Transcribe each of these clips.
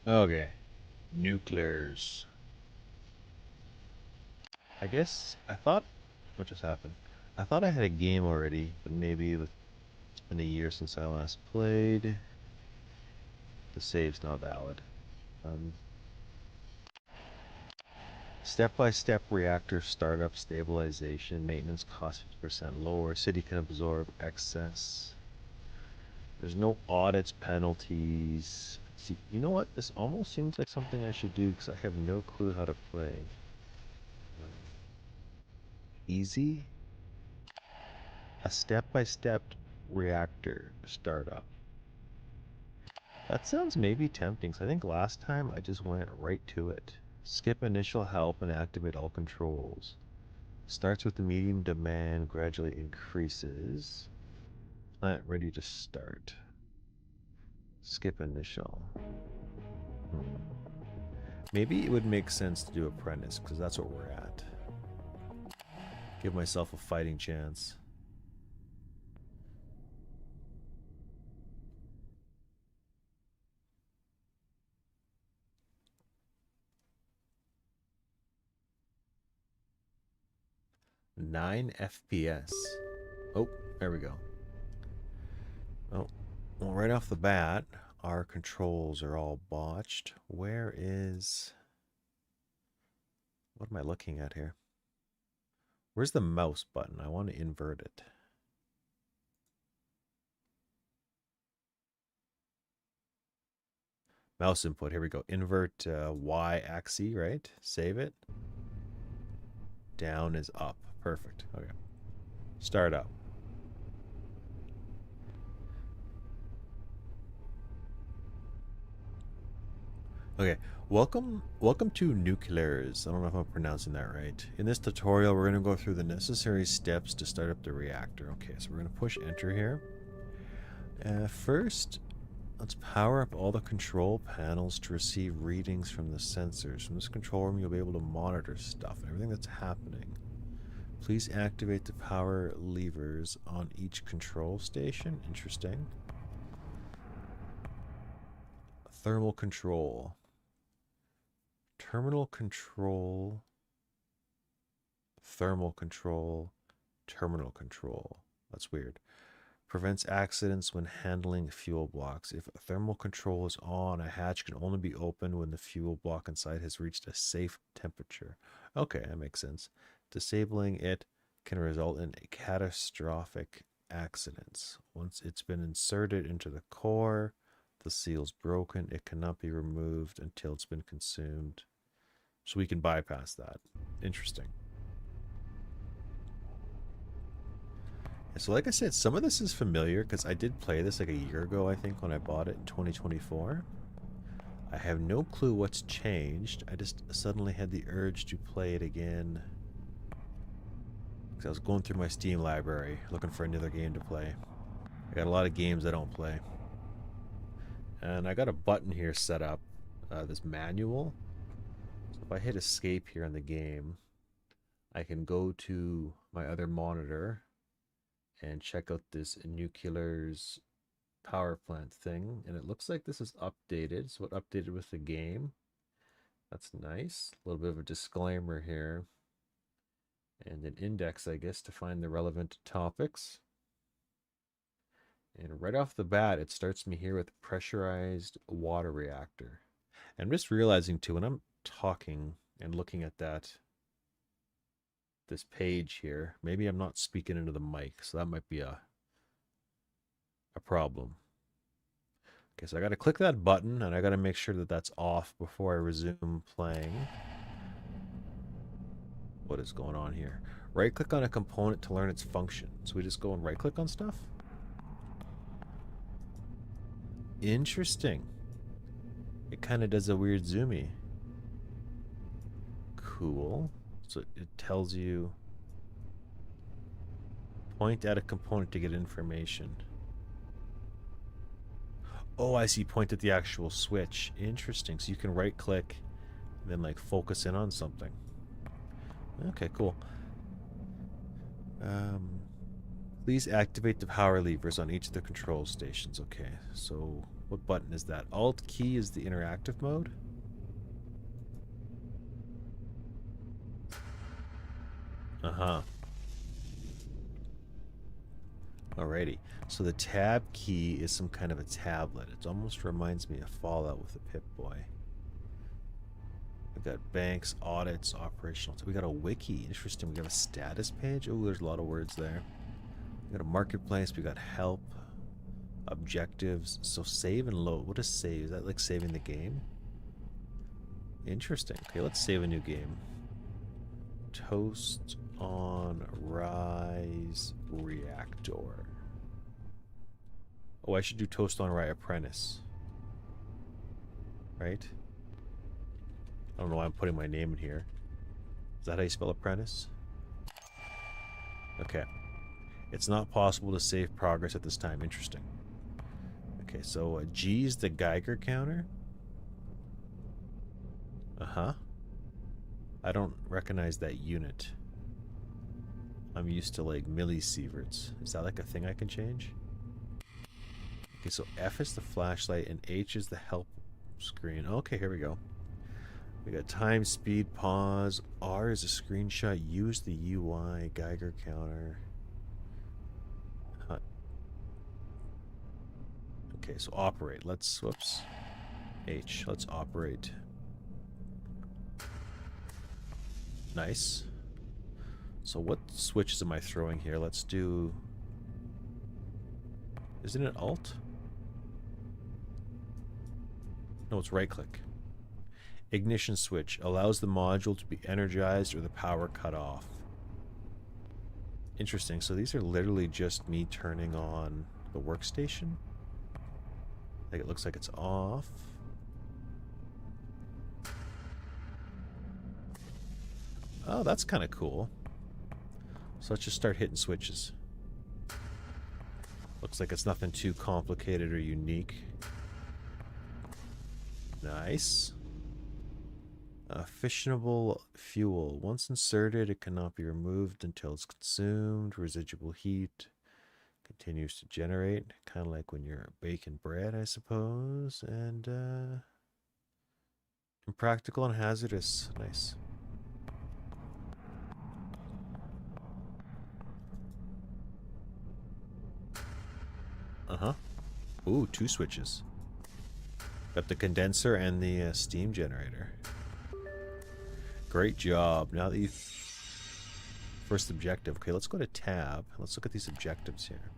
Okay. Nuclears. I guess I thought what just happened? I thought I had a game already, but maybe it's been a year since I last played. The save's not valid. Um, Step-by-step reactor startup stabilization. Maintenance cost 50% lower. City can absorb excess. There's no audits, penalties. See, you know what? This almost seems like something I should do because I have no clue how to play. Easy? A step-by-step reactor startup. That sounds maybe tempting. So I think last time I just went right to it. Skip initial help and activate all controls. Starts with the medium demand, gradually increases. Plant ready to start. Skip initial. Maybe it would make sense to do apprentice because that's what we're at. Give myself a fighting chance. Nine FPS. Oh, there we go. Oh, well, right off the bat, our controls are all botched. Where is... What am I looking at here? Where's the mouse button? I want to invert it. Mouse input. Here we go. Invert Y axis, right? Save it. Down is up. Perfect. Okay. Start up. Okay. Welcome to Nuclears. I don't know if I'm pronouncing that right. In this tutorial, we're going to go through the necessary steps to start up the reactor. Okay, so we're going to push enter here. First, let's power up all the control panels to receive readings from the sensors. From this control room, you'll be able to monitor stuff and everything that's happening. Please activate the power levers on each control station. Interesting. Thermal control. Terminal control. Thermal control. Terminal control. That's weird. Prevents accidents when handling fuel blocks. If thermal control is on, a hatch can only be opened when the fuel block inside has reached a safe temperature. Okay, that makes sense. Disabling it can result in catastrophic accidents. Once it's been inserted into the core, the seal's broken. It cannot be removed until it's been consumed. So we can bypass that. Interesting. So like I said, some of this is familiar because I did play this like a year ago, I think, when I bought it in 2024. I have no clue what's changed. I just suddenly had the urge to play it again because I was going through my Steam library looking for another game to play. I got a lot of games I don't play. And I got a button here set up, this manual. So if I hit escape here in the game, I can go to my other monitor and check out this Nuclear's power plant thing. And it looks like this is updated. So it updated with the game. That's nice. A little bit of a disclaimer here. And an index, I guess, to find the relevant topics. And right off the bat, it starts me here with pressurized water reactor. And I'm just realizing too, when I'm talking and looking at this page here, maybe I'm not speaking into the mic, so that might be a problem. Okay, so I got to click that button, and I got to make sure that that's off before I resume playing. What is going on here? Right-click on a component to learn its function. So we just go and right-click on stuff? Interesting. It kind of does a weird zoomy. Cool. So it tells you point at a component to get information. Oh, I see. Point at the actual switch. Interesting. So you can right click and then like focus in on something. Okay, cool. Please activate the power levers on each of the control stations. Okay, so What button is that? Alt key is the interactive mode. Uh-huh. Alrighty. So the tab key is some kind of a tablet. It almost reminds me of Fallout with the Pip-Boy. We've got banks, audits, operational. We got a wiki. Interesting. We got a status page. Oh, there's a lot of words there. We got a marketplace. We got help, objectives. So save and load. What is save? Is that like saving the game? Interesting. Okay, let's save a new game. Toast on Rise Reactor. Oh, I should do Toast on Rye Apprentice. Right? I don't know why I'm putting my name in here. Is that how you spell apprentice? Okay. It's not possible to save progress at this time. Interesting. Okay, so G is the Geiger counter. Uh-huh. I don't recognize that unit. I'm used to like millisieverts. Is that like a thing I can change? Okay, so F is the flashlight and H is the help screen. Okay, here we go. We got time, speed, pause. R is a screenshot. U is the UI, Geiger counter. Okay, so operate. Let's, whoops. H, let's operate. Nice. So what switches am I throwing here? Let's do... Isn't it Alt? No, it's right click. Ignition switch allows the module to be energized or the power cut off. Interesting. So these are literally just me turning on the workstation. Like it looks like it's off. Oh, that's kind of cool. So let's just start hitting switches. Looks like it's nothing too complicated or unique. Nice. Fissionable fuel. Once inserted, it cannot be removed until it's consumed. Residual heat continues to generate. Kind of like when you're baking bread, I suppose. And impractical and hazardous. Nice. Uh-huh. Ooh, 2 switches. Got the condenser and the steam generator. Great job. Now that you've... First objective. Okay, let's go to tab. Let's look at these objectives here.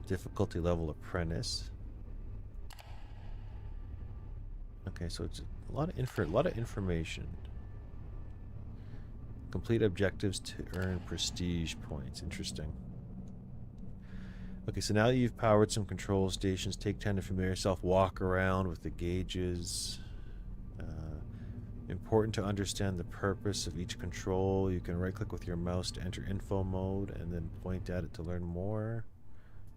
Difficulty level apprentice. Okay, so it's a lot of information. Complete objectives to earn prestige points. Interesting. Okay, so now that you've powered some control stations, take time to familiar yourself, walk around with the gauges. Important to understand the purpose of each control. You can right-click with your mouse to enter info mode and then point at it to learn more.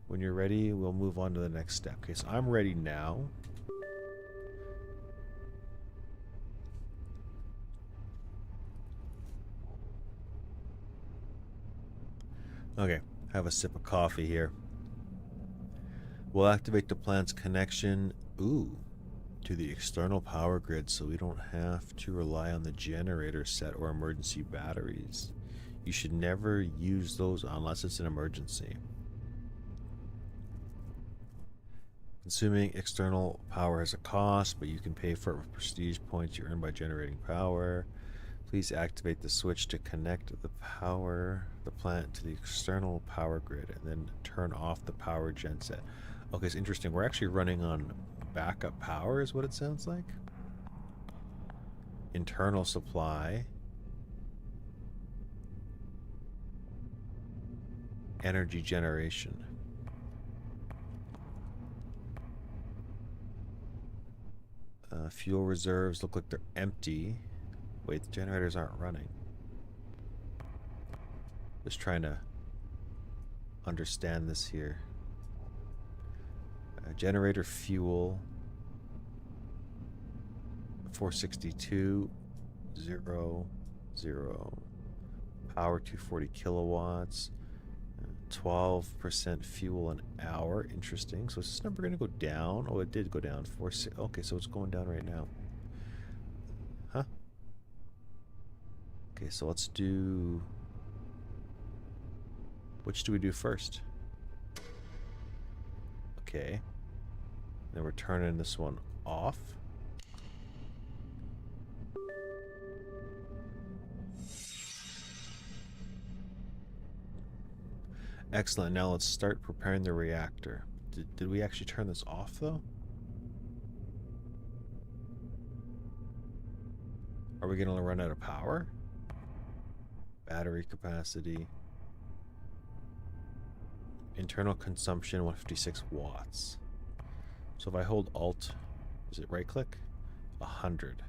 When you're ready, we'll move on to the next step. Okay, so I'm ready now. Okay, have a sip of coffee here. We'll activate the plant's connection, to the external power grid so we don't have to rely on the generator set or emergency batteries. You should never use those unless it's an emergency. Consuming external power has a cost, but you can pay for it with prestige points you earn by generating power. Please activate the switch to connect the plant to the external power grid and then turn off the power genset. Okay, it's interesting. We're actually running on backup power is what it sounds like. Internal supply. Energy generation. Fuel reserves look like they're empty. Wait, the generators aren't running. Just trying to understand this here. Generator fuel 462 0 0 power 240 kilowatts 12% fuel an hour. Interesting. So is this number going to go down? Oh, it did go down. Okay, so it's going down right now. Huh? Okay, so let's do... Which do we do first? Okay. Then we're turning this one off. Excellent. Now let's start preparing the reactor. Did we actually turn this off, though? Are we going to run out of power? Battery capacity. Internal consumption, 156 watts. So if I hold Alt, is it right-click? 100.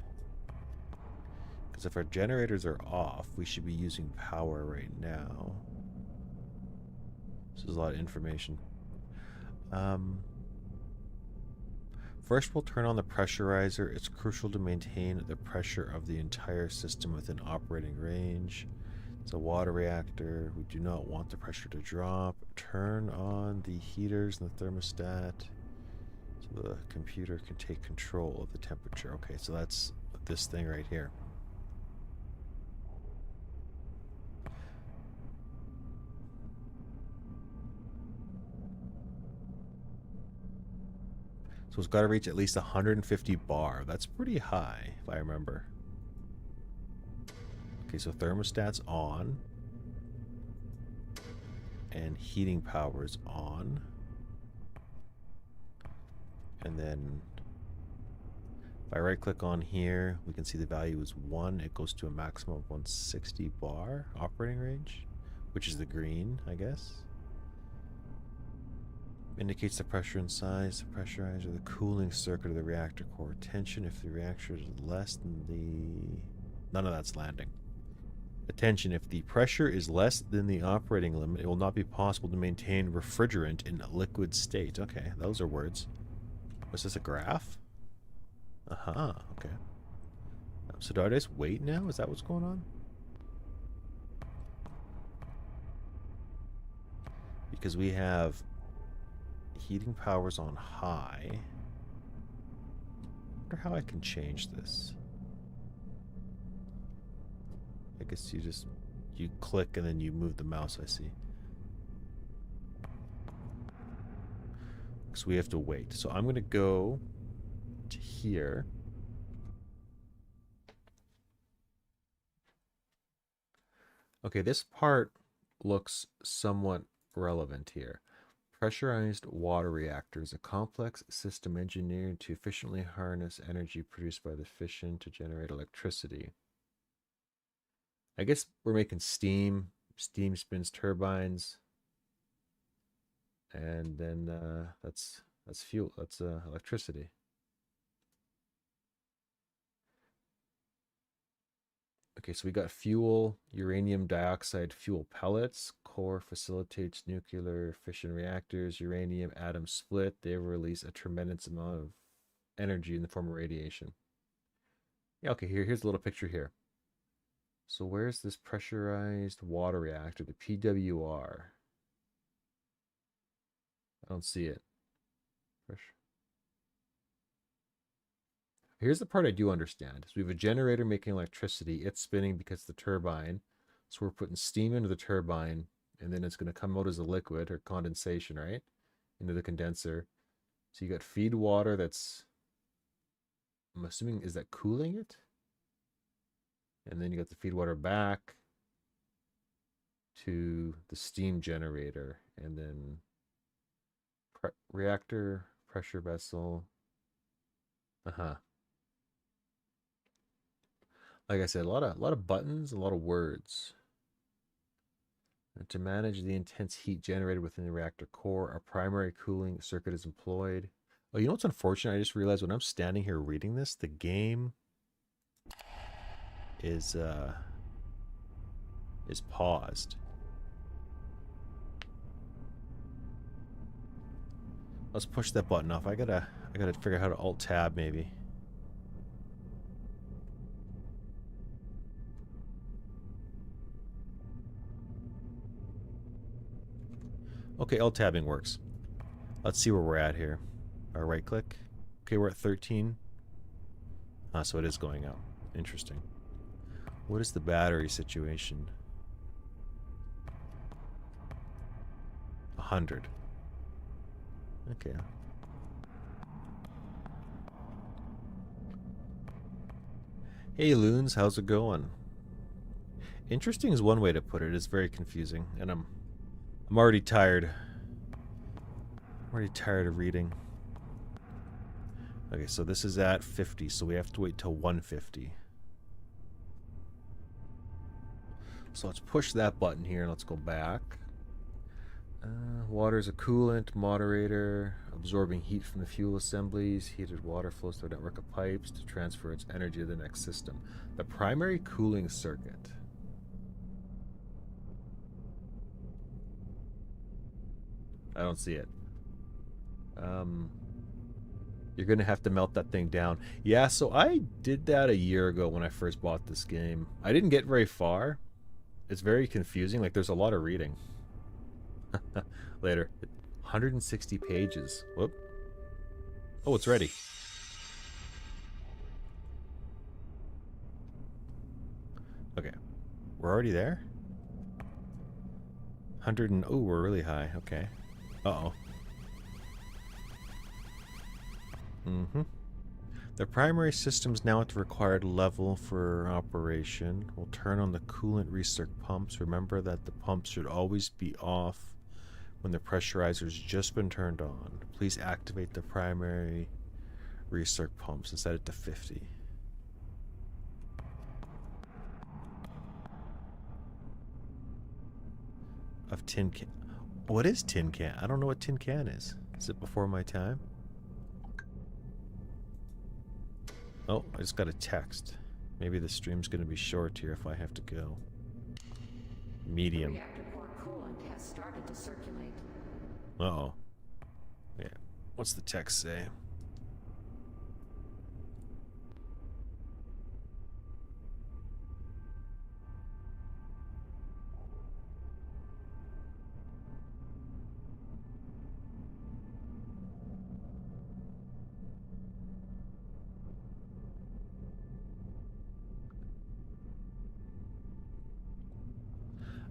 Because if our generators are off, we should be using power right now. This is a lot of information. First, we'll turn on the pressurizer. It's crucial to maintain the pressure of the entire system within operating range. It's a water reactor. We do not want the pressure to drop. Turn on the heaters and the thermostat so the computer can take control of the temperature. Okay, so that's this thing right here. So it's got to reach at least 150 bar. That's pretty high, if I remember. Okay, so thermostat's on. And heating power's on. And then if I right click on here, we can see the value is 1. It goes to a maximum of 160 bar operating range, which is the green, I guess. Indicates the pressure and size, the pressurizer, the cooling circuit of the reactor core. Attention if the reactor is less than the... None of that's landing. Attention, if the pressure is less than the operating limit, it will not be possible to maintain refrigerant in liquid state. Okay, those are words. Was this a graph? Aha, okay. So do I just wait now? Is that what's going on? Because we have heating powers on high. I wonder how I can change this. I guess you click and then you move the mouse, I see. So we have to wait. So I'm going to go to here. Okay, this part looks somewhat relevant here. Pressurized water reactor is a complex system engineered to efficiently harness energy produced by the fission to generate electricity. I guess we're making steam. Steam spins turbines. And then that's fuel. That's electricity. Okay, so we got fuel, uranium dioxide fuel pellets. Core facilitates nuclear fission reactors. Uranium atoms split. They release a tremendous amount of energy in the form of radiation. Yeah, okay, here's a little picture here. So where's this pressurized water reactor, the PWR? I don't see it. Here's the part I do understand. So we have a generator making electricity. It's spinning because of the turbine. So we're putting steam into the turbine, and then it's going to come out as a liquid or condensation, right? Into the condenser. So you got feed water that's, I'm assuming, is that cooling it? And then you got the feed water back to the steam generator, and then reactor, pressure vessel. Like I said, a lot of buttons, a lot of words. And to manage the intense heat generated within the reactor core, a primary cooling circuit is employed. Oh, you know what's unfortunate? I just realized when I'm standing here reading this, the game is paused. Let's push that button off. I gotta figure out how to alt tab maybe. Okay, L-tabbing works. Let's see where we're at here. Our right click. Okay, we're at 13. So it is going up. Interesting. What is the battery situation? 100. Okay. Hey Loons, how's it going? Interesting is one way to put it. It's very confusing, and I'm already tired. I'm already tired of reading. Okay, so this is at 50, so we have to wait till 150. So let's push that button here and let's go back. Water is a coolant, moderator, absorbing heat from the fuel assemblies. Heated water flows through a network of pipes to transfer its energy to the next system. The primary cooling circuit. I don't see it. You're gonna have to melt that thing down. Yeah, so I did that a year ago when I first bought this game. I didn't get very far. It's very confusing. Like, there's a lot of reading. Later. 160 pages. Whoop. Oh, it's ready. Okay. We're already there? 100 and... Oh, we're really high. Okay. Uh-oh. The primary system's now at the required level for operation. We'll turn on the coolant recirc pumps. Remember that the pumps should always be off when the pressurizer's just been turned on. Please activate the primary recirc pumps and set it to 50. Of tin can. What is tin can? I don't know what tin can is. Is it before my time? Oh, I just got a text. Maybe the stream's gonna be short here if I have to go. Medium. Reactor core coolant has started to circulate. Uh-oh. Yeah. What's the text say?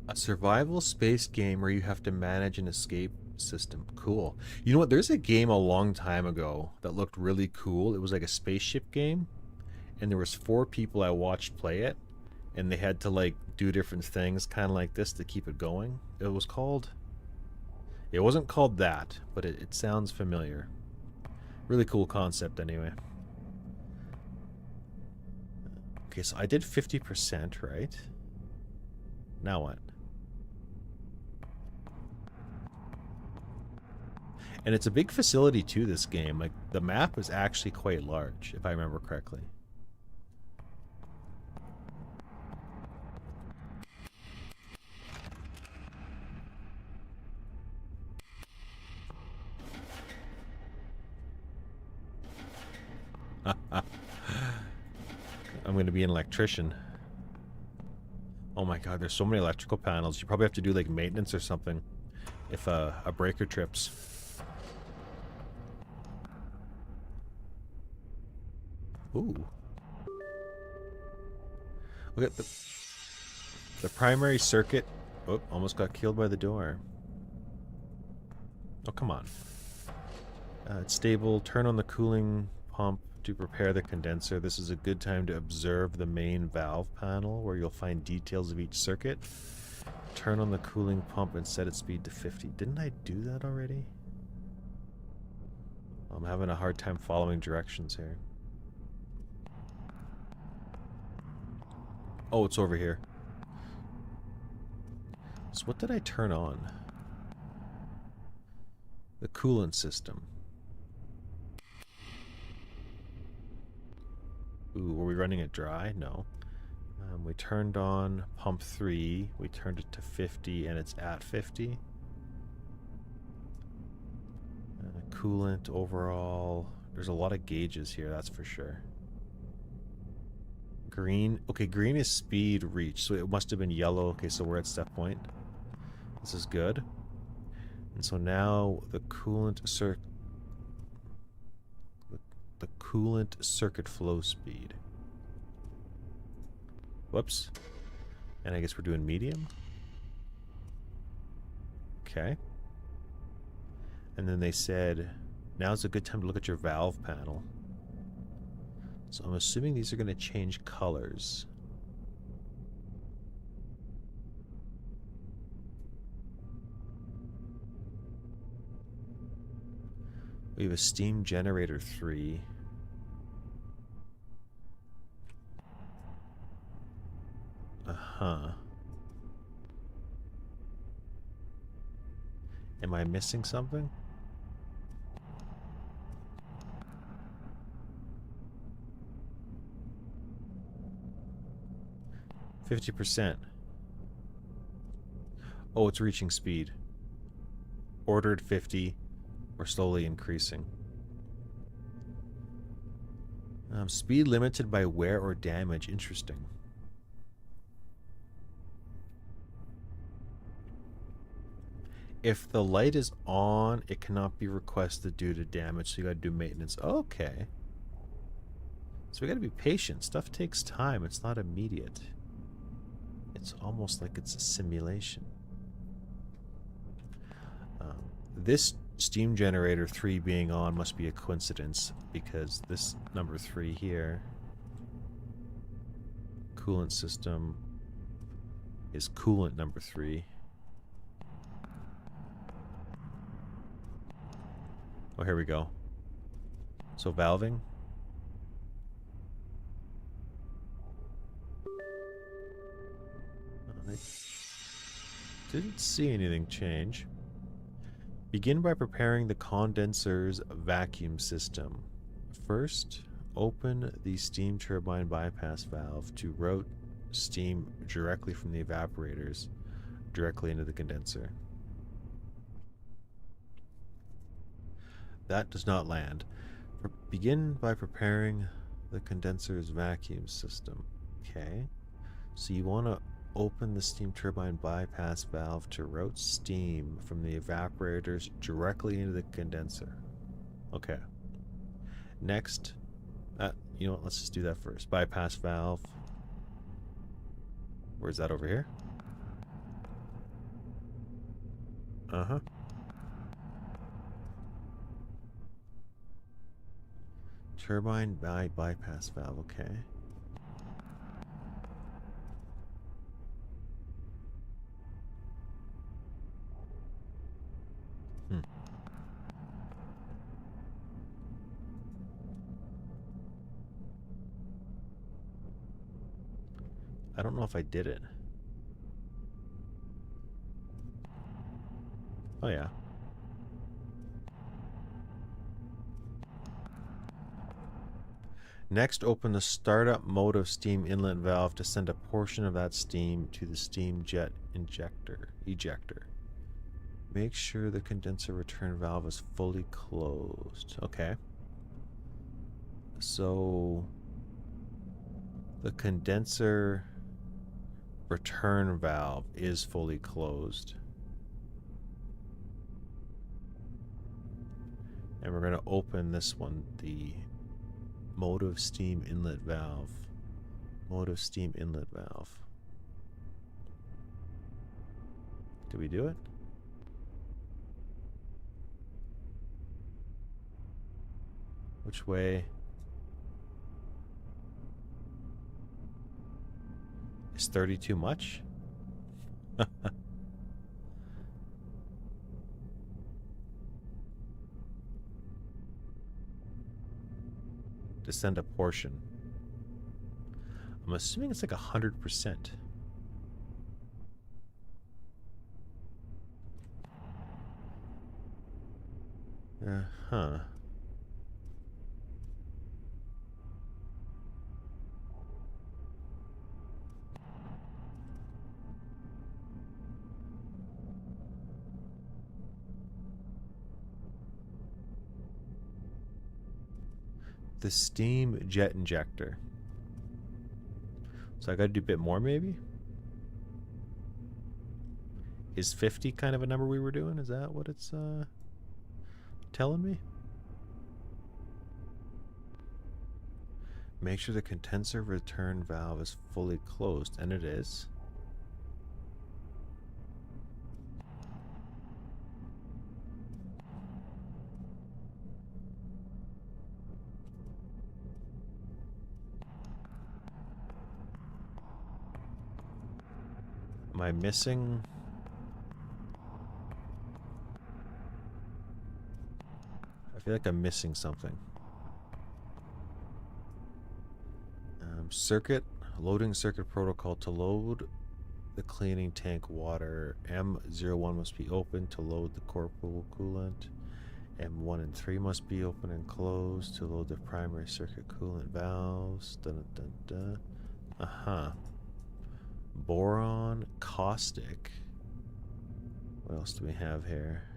A survival space game where you have to manage an escape system. Cool. You know what? There's a game a long time ago that looked really cool. It was like a spaceship game, and there was 4 people I watched play it, and they had to like do different things, kind of like this, to keep it going. It was called... It wasn't called that, but it sounds familiar. Really cool concept anyway. Okay, so I did 50%, right? Now what? And it's a big facility too, this game. Like, the map is actually quite large, if I remember correctly. I'm going to be an electrician. Oh my god, there's so many electrical panels. You probably have to do like maintenance or something if a breaker trips. Ooh. Look at the primary circuit. Oh, almost got killed by the door. Oh, come on. It's stable. Turn on the cooling pump to prepare the condenser. This is a good time to observe the main valve panel where you'll find details of each circuit. Turn on the cooling pump and set its speed to 50. Didn't I do that already? I'm having a hard time following directions here. Oh, it's over here. So what did I turn on? The coolant system. Ooh, were we running it dry? No. We turned on pump 3. We turned it to 50 and it's at 50. Coolant overall. There's a lot of gauges here, that's for sure. Green. Okay, green is speed reach, so it must have been yellow. Okay, so we're at step point. This is good. And so now the coolant circuit flow speed. Whoops. And I guess we're doing medium. Okay. And then they said, now's a good time to look at your valve panel. So I'm assuming these are going to change colors. We have a steam generator 3. Uh-huh. Am I missing something? %. Oh, it's reaching speed. Ordered 50. Or slowly increasing. Speed limited by wear or damage. Interesting. If the light is on, it cannot be requested due to damage, so you gotta do maintenance. Okay. So we gotta be patient. Stuff takes time. It's not immediate. It's almost like it's a simulation. This steam generator 3 being on must be a coincidence, because this number 3 here, coolant system, is coolant number 3. Oh, here we go. So valving. I didn't see anything change. Begin by preparing the condenser's vacuum system. First, open the steam turbine bypass valve to route steam directly from the evaporators directly into the condenser. That does not land. Begin by preparing the condenser's vacuum system. Okay. So you want to open the steam turbine bypass valve to route steam from the evaporators directly into the condenser. Okay. Next, you know what? Let's just do that first. Bypass valve. Where's that over here? Uh-huh. Turbine bypass valve. Okay. I don't know if I did it. Oh yeah. Next, open the startup mode of steam inlet valve to send a portion of that steam to the steam jet ejector. Make sure the condenser return valve is fully closed. Okay. So the condenser return valve is fully closed. And we're going to open this one, the mode of steam inlet valve. Mode of steam inlet valve. Did we do it? Which way? Is 30 too much? To send a portion. I'm assuming it's like 100%. Huh. The steam jet injector. So I gotta do a bit more maybe? Is 50 kind of a number we were doing? Is that what it's telling me? Make sure the condenser return valve is fully closed, and it is. Am I missing? I feel like I'm missing something. Circuit, loading circuit protocol to load the cleaning tank water. M01 must be open to load the core pool coolant. M1 and 3 must be open and closed to load the primary circuit coolant valves. Dun, dun, dun. Uh-huh. Boron, caustic. What else do we have here?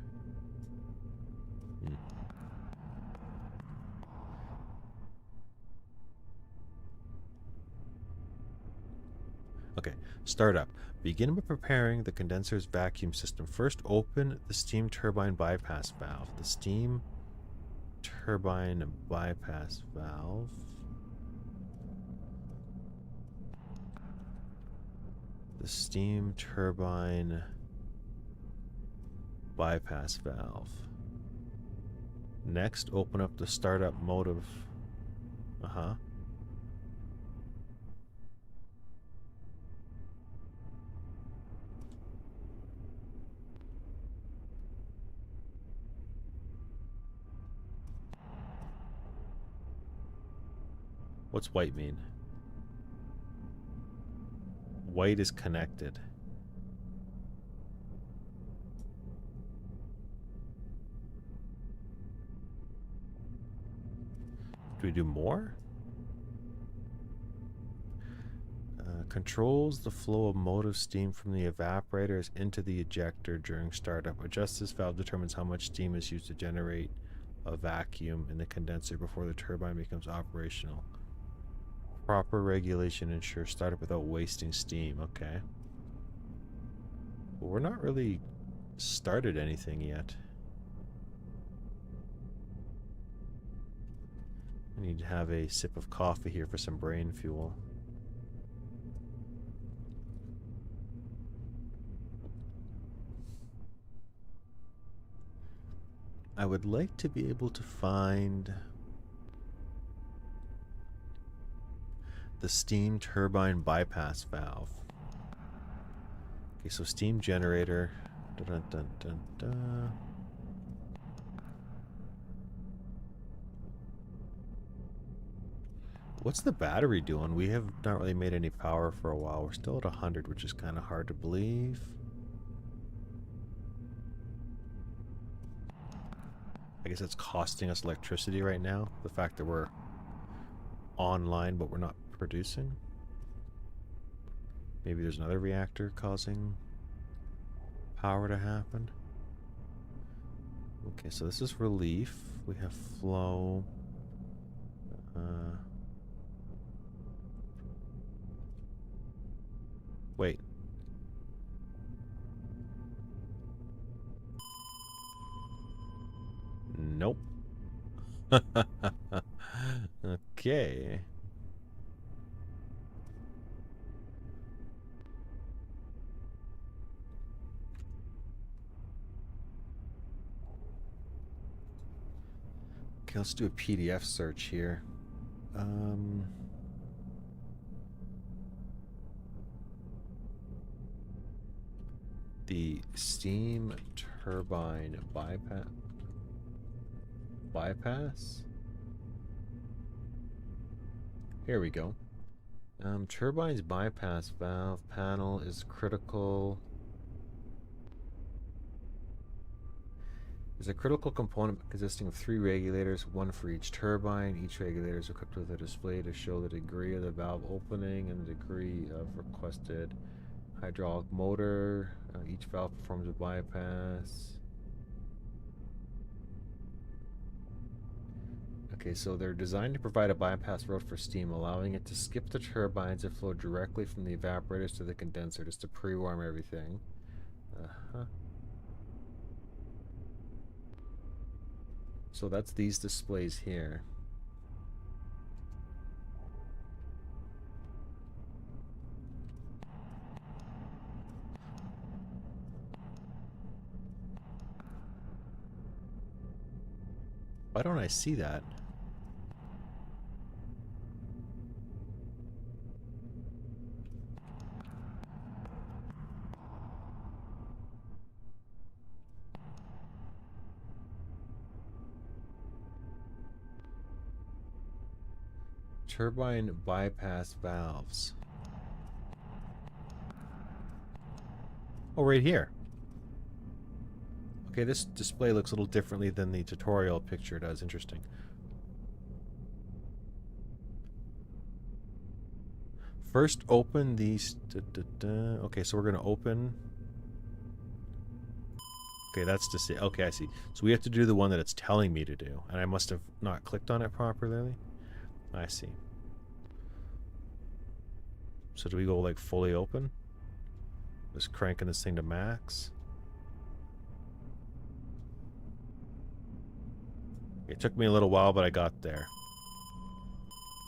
Okay, startup. Begin by preparing the condenser's vacuum system. First, open the steam turbine bypass valve. The steam turbine bypass valve. The steam turbine bypass valve. Next, open up the startup mode of... Uh-huh. What's white mean? White is connected. Do we do more? Controls the flow of motive steam from the evaporators into the ejector during startup. Adjust this valve determines how much steam is used to generate a vacuum in the condenser before the turbine becomes operational. Proper regulation ensures startup without wasting steam. Okay. Well, we're not really started anything yet. I need to have a sip of coffee here for some brain fuel. I would like to be able to find the steam turbine bypass valve. Okay, so steam generator. Dun, dun, dun, dun. What's the battery doing? We have not really made any power for a while. We're still at 100, which is kind of hard to believe. I guess it's costing us electricity right now. The fact that we're online but we're not producing. Maybe there's another reactor causing power to happen. Okay, so this is relief. We have flow. Wait. Nope. Okay. Okay, let's do a PDF search here. The steam turbine bypass? Here we go. Turbine's bypass valve panel is critical. Is a critical component consisting of 3 regulators, 1 for each turbine. Each regulator is equipped with a display to show the degree of the valve opening and the degree of requested hydraulic motor. Each valve performs a bypass. Okay, so they're designed to provide a bypass route for steam, allowing it to skip the turbines and flow directly from the evaporators to the condenser, just to pre-warm everything. Uh-huh. So that's these displays here. Why don't I see that? Turbine bypass valves. Oh, right here. Okay, this display looks a little differently than the tutorial picture does. Interesting. First, open these. Okay, so we're going to open. Okay, that's to see. Okay, I see. So we have to do the one that it's telling me to do. And I must have not clicked on it properly. I see. So do we go like fully open? Just cranking this thing to max. It took me a little while, but I got there.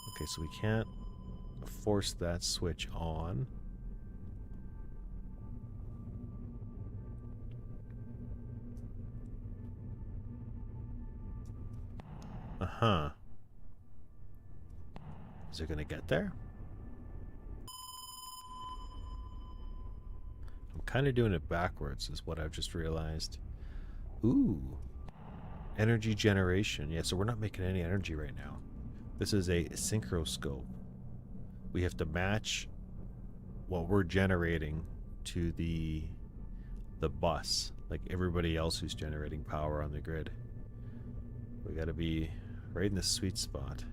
Okay, so we can't force that switch on. Uh-huh. Is it gonna get there? I'm kind of doing it backwards, is what I've just realized. Ooh. Energy generation. Yeah, so we're not making any energy right now. This is a synchroscope. We have to match what we're generating to the bus, like everybody else who's generating power on the grid. We gotta be right in the sweet spot.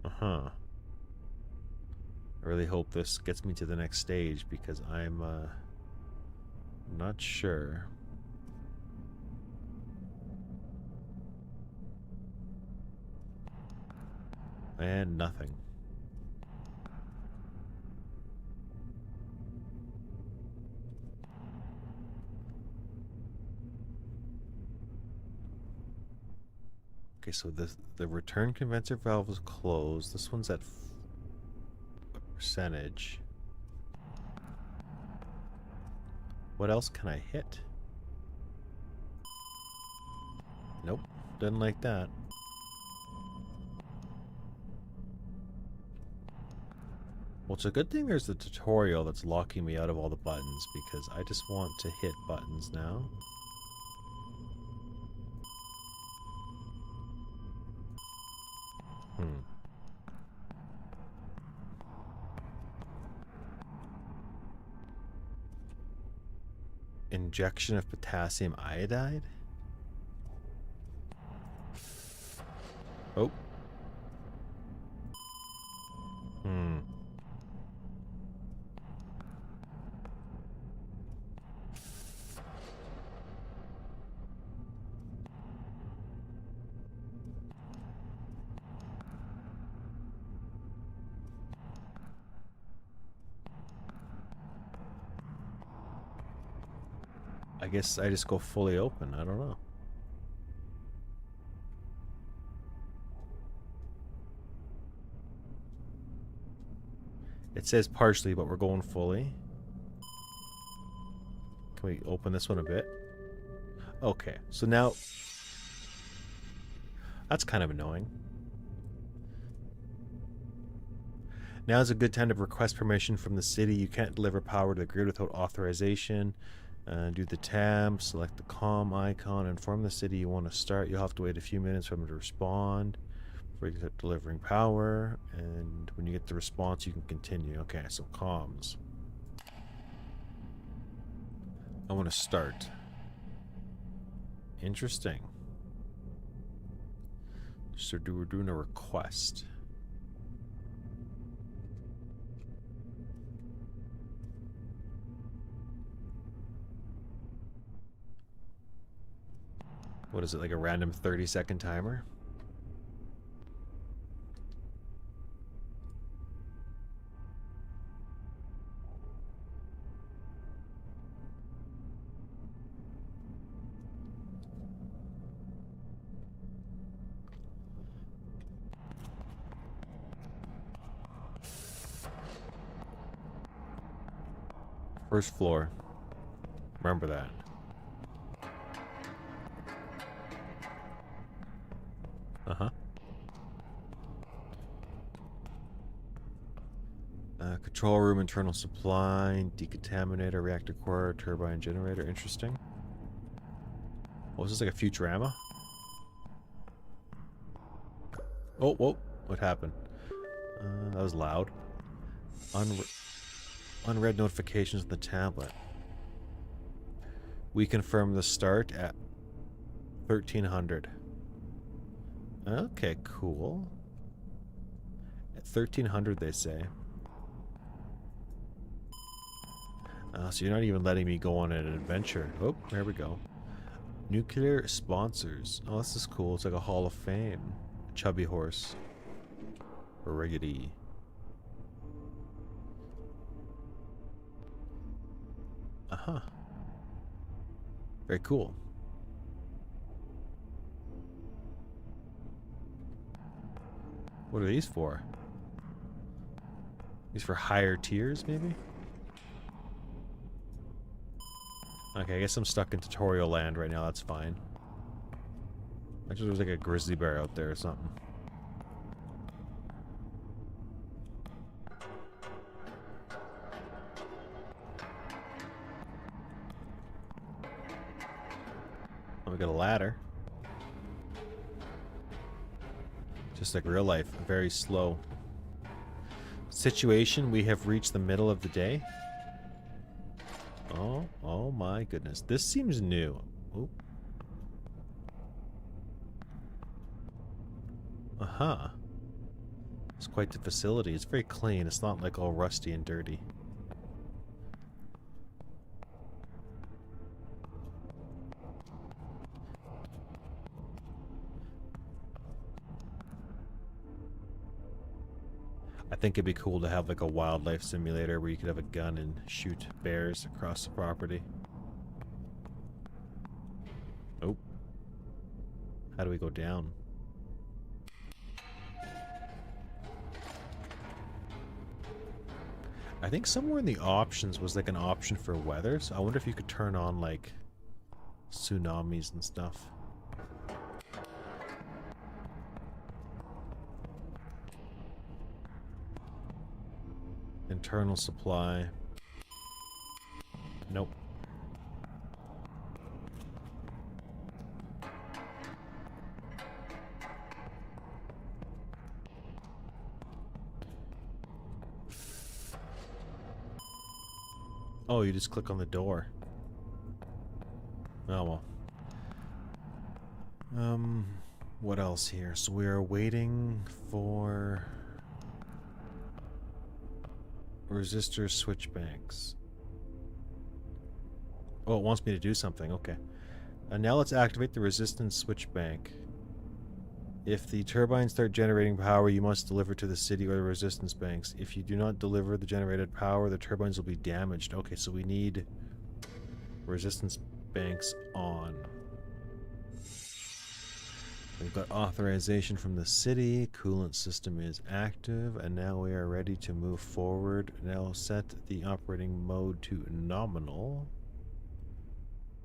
Uh-huh. I really hope this gets me to the next stage because I'm not sure. And nothing. Okay, so the return condenser valve is closed. This one's at a percentage. What else can I hit? Nope, didn't like that. Well, it's a good thing there's the tutorial that's locking me out of all the buttons because I just want to hit buttons now. Injection of potassium iodide? Oh. I guess I just go fully open. I don't know. It says partially, but we're going fully. Can we open this one a bit? Okay, so now... That's kind of annoying. Now is a good time to request permission from the city. You can't deliver power to the grid without authorization. Do the tab, select the COM icon, inform the city you want to start. You'll have to wait a few minutes for them to respond before you start delivering power. And when you get the response, you can continue. Okay, so comms. I want to start. Interesting. So we're doing a request. What is it, like a random 30-second timer? First floor. Remember that. Uh-huh. Control room, internal supply, decontaminator, reactor core, turbine generator. Interesting. What was this, like a Futurama? Oh, whoa. What happened? That was loud. Unread notifications on the tablet. We confirm the start at 1300. Okay, cool. At 1300 they say. So you're not even letting me go on an adventure. Oh, there we go. Nuclear sponsors. Oh, this is cool. It's like a Hall of Fame. Chubby horse. Riggedy. Uh-huh. Very cool. What are these for? These for higher tiers, maybe? Okay, I guess I'm stuck in tutorial land right now. That's fine. Actually, there was like a grizzly bear out there or something. Oh, we got a ladder. Just like real life, very slow. Situation, we have reached the middle of the day. Oh my goodness. This seems new. Oop. Uh-huh. It's quite the facility. It's very clean. It's not like all rusty and dirty. I think it'd be cool to have like a wildlife simulator where you could have a gun and shoot bears across the property. Oh. How do we go down? I think somewhere in the options was like an option for weather, so I wonder if you could turn on like tsunamis and stuff. Internal supply. Nope. Oh, you just click on the door. Oh well. What else here? So we are waiting for resistor switch banks. Oh, it wants me to do something. Okay. And now let's activate the resistance switch bank. If the turbines start generating power, you must deliver to the city or the resistance banks. If you do not deliver the generated power, the turbines will be damaged. Okay, so we need resistance banks on. We've got authorization from the city. Coolant system is active, and now we are ready to move forward. Now set the operating mode to nominal.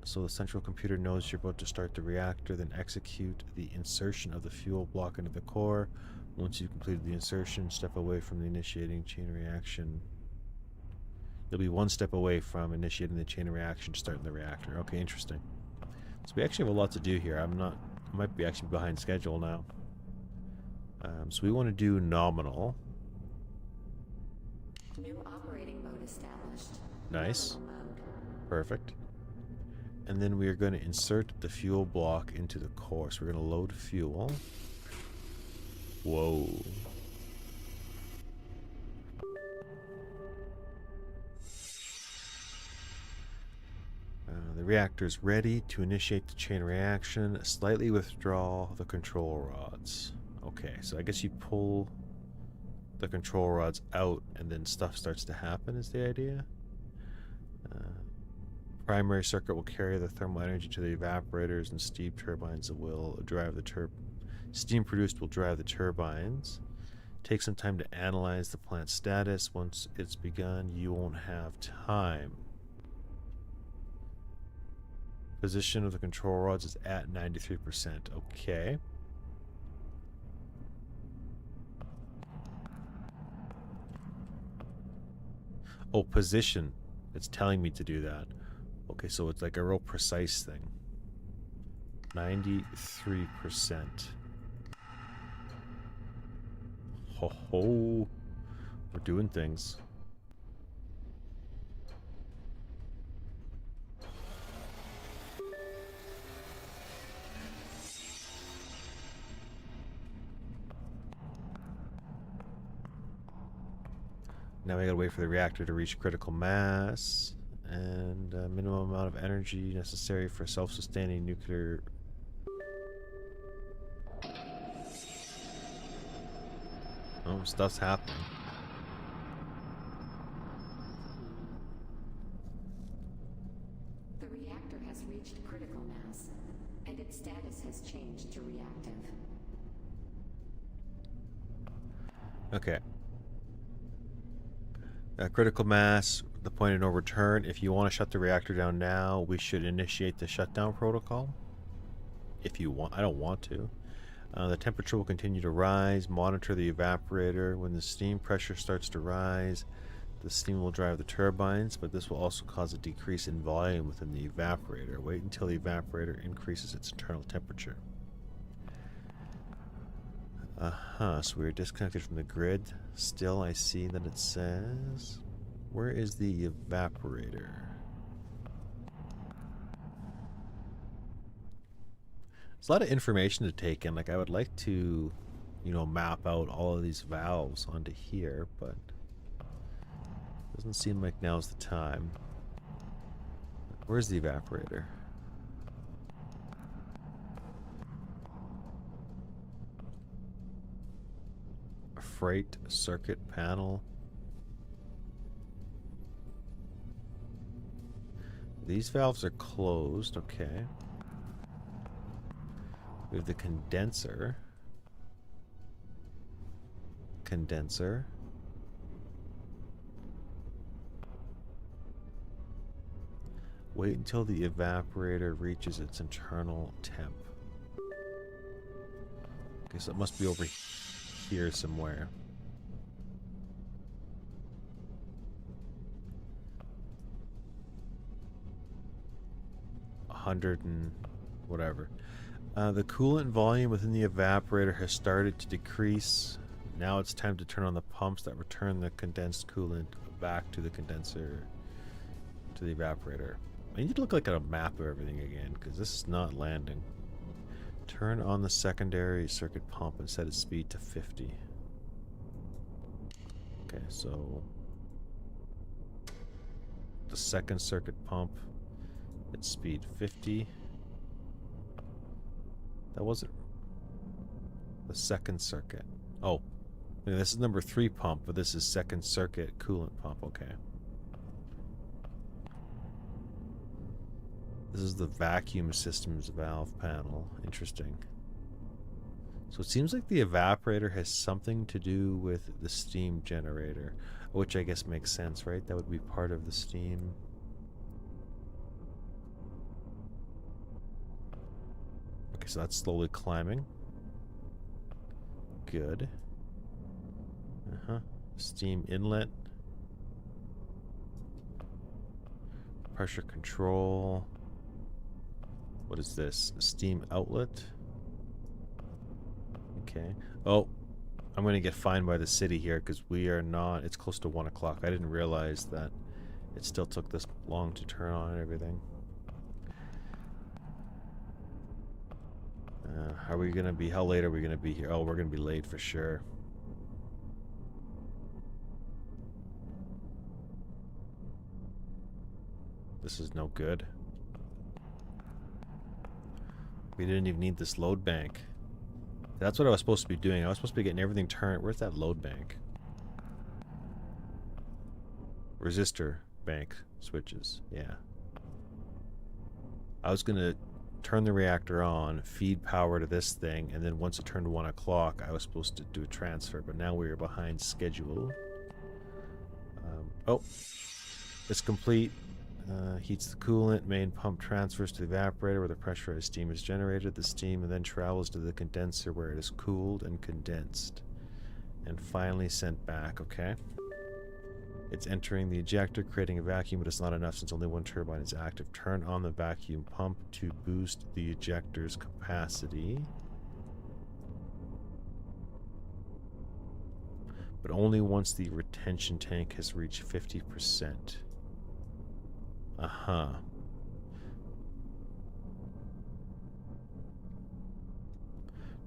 So the central computer knows you're about to start the reactor, then execute the insertion of the fuel block into the core. Once you've completed the insertion, step away from the initiating chain reaction. You'll be one step away from initiating the chain reaction, starting the reactor. Okay, interesting. So we actually have a lot to do here. I might be actually behind schedule now. So we want to do nominal. New operating mode established. Nice. Nominal mode. Perfect. And then we are going to insert the fuel block into the core. So we're going to load fuel. Whoa. The reactor is ready to initiate the chain reaction. Slightly withdraw the control rods. Okay, so I guess you pull the control rods out and then stuff starts to happen is the idea. Primary circuit will carry the thermal energy to the evaporators, and steam turbines will drive the steam produced will drive the turbines. Take some time to analyze the plant status. Once it's begun, you won't have time. Position of the control rods is at 93%. Okay. Oh, position. It's telling me to do that. Okay, so it's like a real precise thing. 93%. Ho ho. We're doing things. Now we gotta wait for the reactor to reach critical mass and minimum amount of energy necessary for self-sustaining nuclear. Oh, stuff's happening. The reactor has reached critical mass, and its status has changed to reactive. Okay. Critical mass, the point of no return. If you want to shut the reactor down now, we should initiate the shutdown protocol. If you want, I don't want to. The temperature will continue to rise. Monitor the evaporator. When the steam pressure starts to rise, the steam will drive the turbines, but this will also cause a decrease in volume within the evaporator. Wait until the evaporator increases its internal temperature. So we're disconnected from the grid. Still, I see that it says... Where is the evaporator? There's a lot of information to take in. Like, I would like to, you know, map out all of these valves onto here, but... doesn't seem like now's the time. Where's the evaporator? Freight circuit panel. These valves are closed, okay. We have the condenser. Condenser. Wait until the evaporator reaches its internal temp. Okay, so it must be over here somewhere. $100 and whatever. The coolant volume within the evaporator has started to decrease. Now it's time to turn on the pumps that return the condensed coolant back to the condenser, to the evaporator. I need to look like at a map of everything again, because this is not landing. Turn on the secondary circuit pump and set its speed to 50. Okay, so the second circuit pump, its speed 50. That wasn't the second circuit. Oh, yeah, this is number 3 pump, but this is second circuit coolant pump. Okay. This is the vacuum systems valve panel. Interesting. So it seems like the evaporator has something to do with the steam generator, which I guess makes sense, right? That would be part of the steam. Okay, so that's slowly climbing. Good. Steam inlet. Pressure control. What is this? Steam outlet. Okay. Oh, I'm going to get fined by the city here because we are not... It's close to 1 o'clock. I didn't realize that it still took this long to turn on and everything. Are we going to be... How late are we going to be here? Oh, we're going to be late for sure. This is no good. We didn't even need this load bank. That's what I was supposed to be doing. I was supposed to be getting everything turned. Where's that load bank? Resistor bank switches. Yeah. I was going to turn the reactor on, feed power to this thing, and then once it turned 1 o'clock, I was supposed to do a transfer, but now we are behind schedule. Oh, it's complete. Heats the coolant. Main pump transfers to the evaporator where the pressurized steam is generated. The steam then travels to the condenser where it is cooled and condensed. And finally sent back. Okay. It's entering the ejector, creating a vacuum, but it's not enough since only one turbine is active. Turn on the vacuum pump to boost the ejector's capacity. But only once the retention tank has reached 50%. Uh-huh.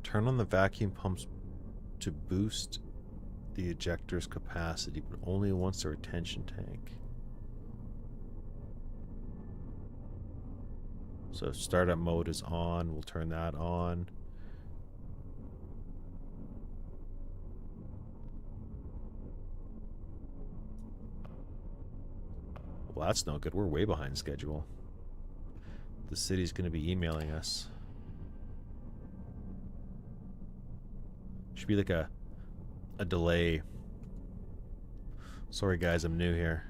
Turn on the vacuum pumps to boost the ejector's capacity, but only once the retention tank. So startup mode is on. We'll turn that on. Well, that's no good. We're way behind schedule. The city's going to be emailing us. Should be like a delay. Sorry guys, I'm new here.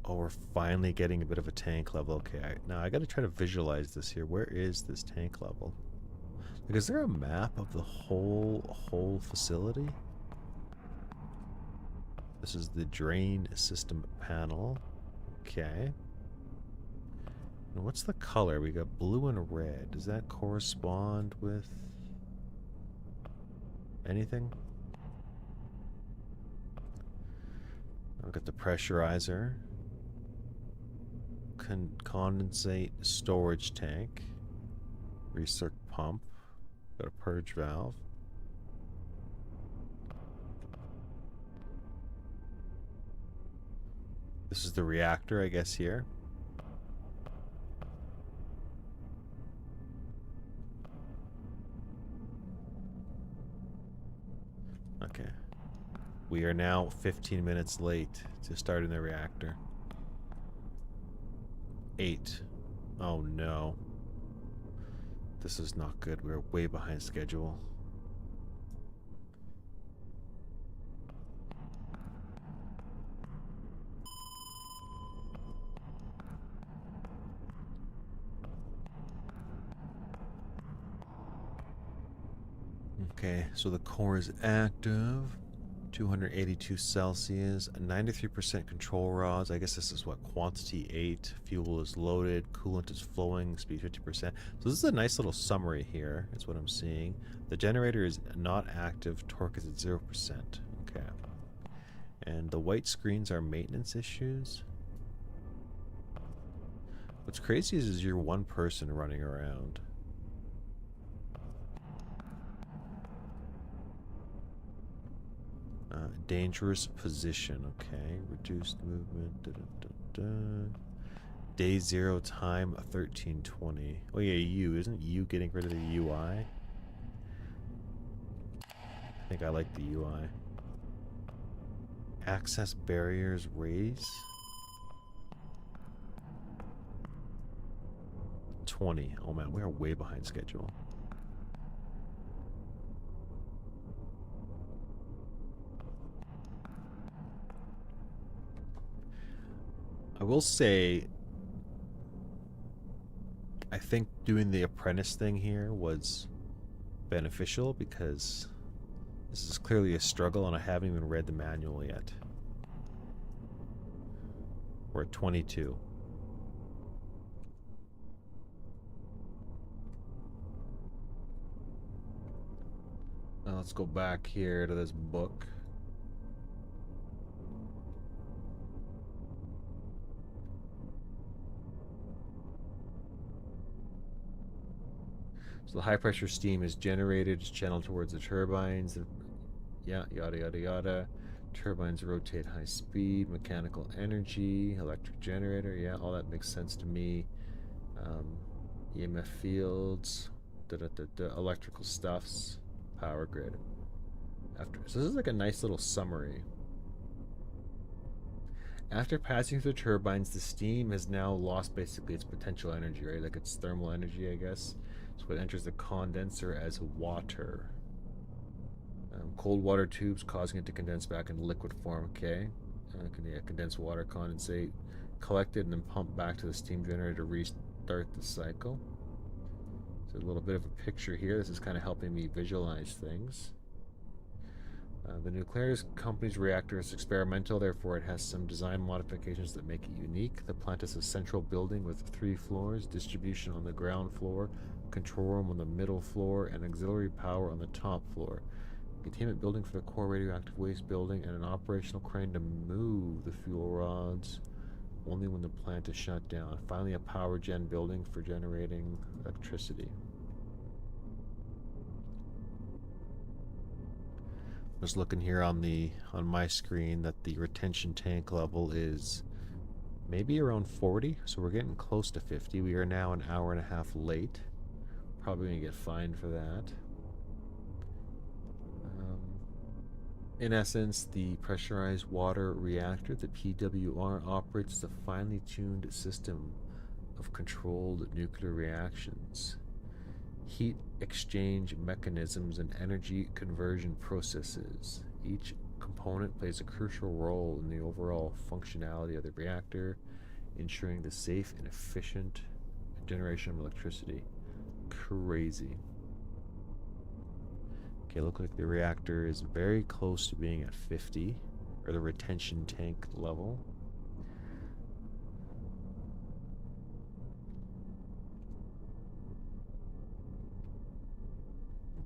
Oh, we're finally getting a bit of a tank level. Okay, now I gotta try to visualize this here. Where is this tank level? Like, is there a map of the whole facility? This is the drain system panel. Okay. And what's the color? We got blue and red. Does that correspond with anything? I've got the pressurizer. Condensate storage tank. Recirc pump. Got a purge valve. This is the reactor, I guess, here. Okay. We are now 15 minutes late to starting the reactor. 8. Oh no. This is not good. We're way behind schedule. Okay, so the core is active. 282 Celsius, 93% control rods. I guess this is what, quantity 8. Fuel is loaded, coolant is flowing, speed 50%. So this is a nice little summary here, is what I'm seeing. The generator is not active, torque is at 0%. Okay. And the white screens are maintenance issues. What's crazy is you're one person running around. Dangerous position, okay. Reduced movement. Day 0 time 1320. Oh yeah, isn't you getting rid of the UI? I think I like the UI. Access barriers raise. 20. Oh man, we are way behind schedule. I will say, I think doing the apprentice thing here was beneficial because this is clearly a struggle and I haven't even read the manual yet. We're at 22. Now let's go back here to this book. So the high pressure steam is generated, it's channeled towards the turbines. Yeah, yada yada yada. Turbines rotate high speed, mechanical energy, electric generator. Yeah, all that makes sense to me. EMF fields, electrical stuffs, power grid. So this is like a nice little summary. After passing through the turbines, the steam has now lost basically its potential energy, right? Like its thermal energy, I guess. So it enters the condenser as water. Cold water tubes causing it to condense back in liquid form. Okay. Condensed water condensate collected and then pumped back to the steam generator to restart the cycle. So a little bit of a picture here. This is kind of helping me visualize things. The nuclear company's reactor is experimental, therefore it has some design modifications that make it unique. The plant is a central building with 3 floors, distribution on the ground floor, control room on the middle floor, and auxiliary power on the top floor. Containment building for the core radioactive waste building, and an operational crane to move the fuel rods only when the plant is shut down. Finally, a power gen building for generating electricity. Just looking here on my screen that the retention tank level is maybe around 40, so we're getting close to 50. We are now an hour and a half late. Probably gonna get fined for that. In essence, the pressurized water reactor, the PWR, operates as a finely tuned system of controlled nuclear reactions, heat exchange mechanisms, and energy conversion processes. Each component plays a crucial role in the overall functionality of the reactor, ensuring the safe and efficient generation of electricity. Crazy. Okay, look like the reactor is very close to being at 50, or the retention tank level.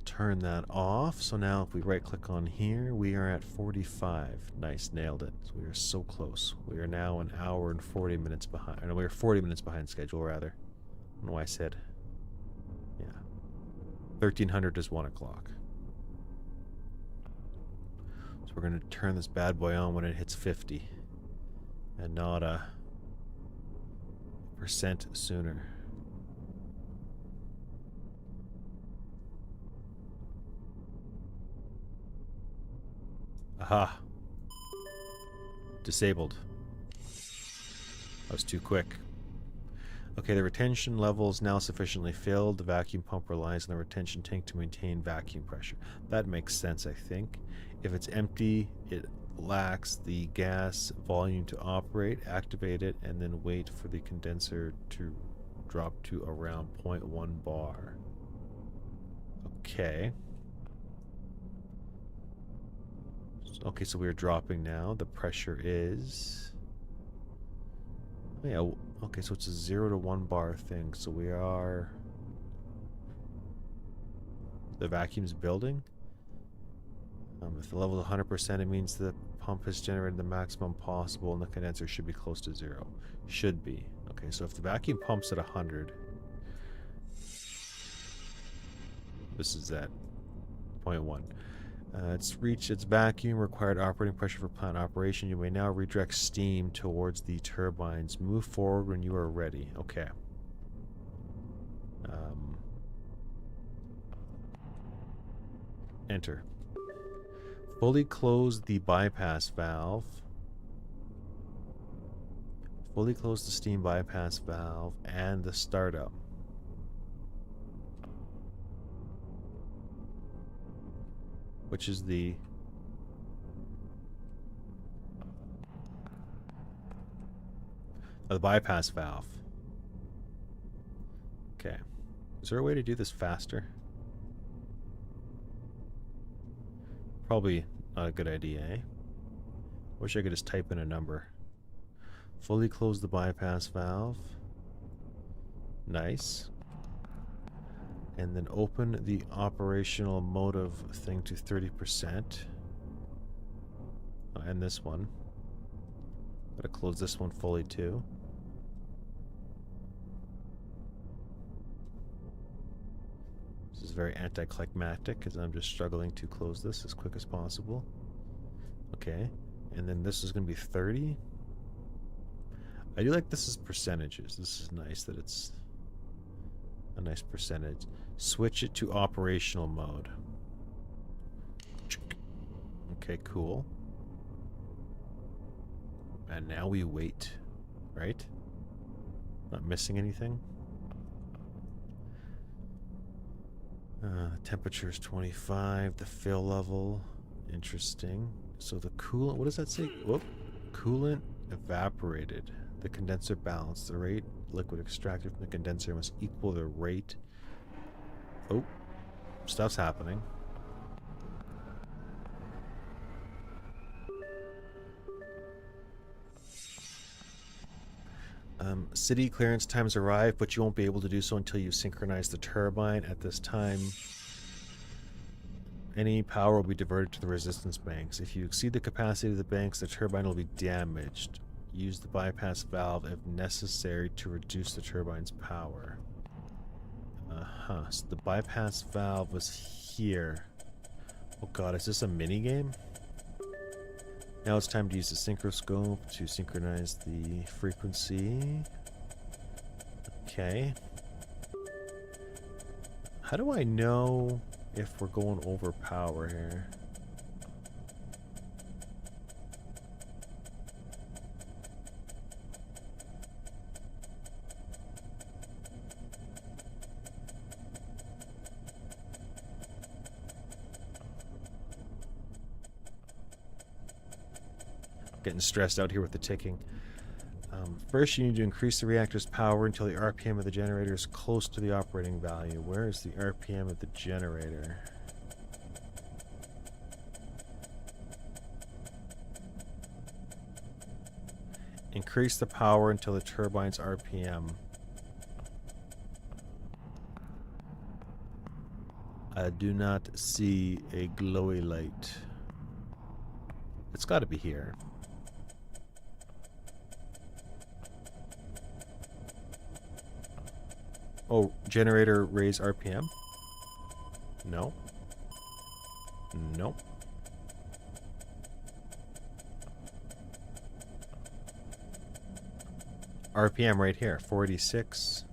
Turn that off. So now if we right click on here, we are at 45. Nice, nailed it. So we are so close. We are now an hour and 40 minutes behind. No, we are 40 minutes behind schedule, rather. I don't know why I said. Yeah. 1300 is 1 o'clock. So we're going to turn this bad boy on when it hits 50. And not a percent sooner. Aha. Disabled. That was too quick. Okay, the retention level is now sufficiently filled. The vacuum pump relies on the retention tank to maintain vacuum pressure. That makes sense, I think. If it's empty, it lacks the gas volume to operate. Activate it and then wait for the condenser to drop to around 0.1 bar. Okay. Okay, so we're dropping now. The pressure is... Yeah, okay, so it's a 0 to 1 bar thing. So we are... The vacuum's building. If the level is 100%, it means the pump has generated the maximum possible and the condenser should be close to 0. Should be. Okay, so if the vacuum pumps at 100... This is at 0.1. It's reached its vacuum required operating pressure for plant operation. You may now redirect steam towards the turbines. Move forward when you are ready. Okay. Enter. Fully close the bypass valve. Fully close the steam bypass valve and the startup. Which is the... Oh, the bypass valve. Okay. Is there a way to do this faster? Probably not a good idea, eh? Wish I could just type in a number. Fully close the bypass valve. Nice. And then open the operational motive thing to 30%. Oh, and this one. Gotta close this one fully too. This is very anticlimactic because I'm just struggling to close this as quick as possible. Okay. And then this is going to be 30. I do like this is percentages. This is nice that it's a nice percentage. Switch it to operational mode. Okay, cool. And now we wait, right? Not missing anything? Temperature is 25. The fill level, interesting. So the coolant, what does that say? Whoop. Coolant evaporated. The condenser balanced. The rate liquid extracted from the condenser must equal the rate. Oh, stuff's happening. City clearance times arrive, but you won't be able to do so until you synchronize the turbine. At this time, any power will be diverted to the resistance banks. If you exceed the capacity of the banks, the turbine will be damaged. Use the bypass valve if necessary to reduce the turbine's power. So the bypass valve was here. Oh god, is this a mini game? Now it's time to use the synchroscope to synchronize the frequency. Okay. How do I know if we're going over power here? Getting stressed out here with the ticking. First, you need to increase the reactor's power until the RPM of the generator is close to the operating value. Where is the RPM of the generator? Increase the power until the turbine's RPM. I do not see a glowy light. It's got to be here. Oh, generator raise RPM? No. Nope. RPM right here, 46.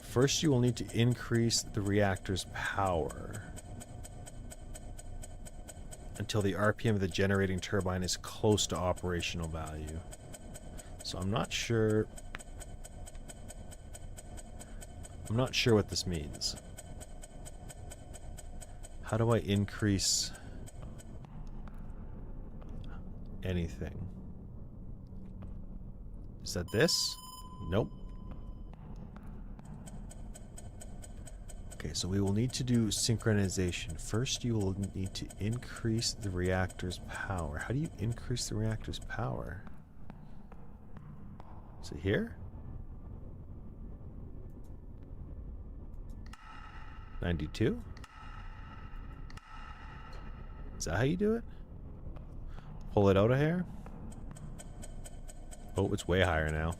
First, you will need to increase the reactor's power until the RPM of the generating turbine is close to operational value. So I'm not sure what this means. How do I increase anything? Is that this? Nope. Okay, so we will need to do synchronization. First, you will need to increase the reactor's power. How do you increase the reactor's power? Is it here? 92? Is that how you do it? Pull it out of here? Oh, it's way higher now.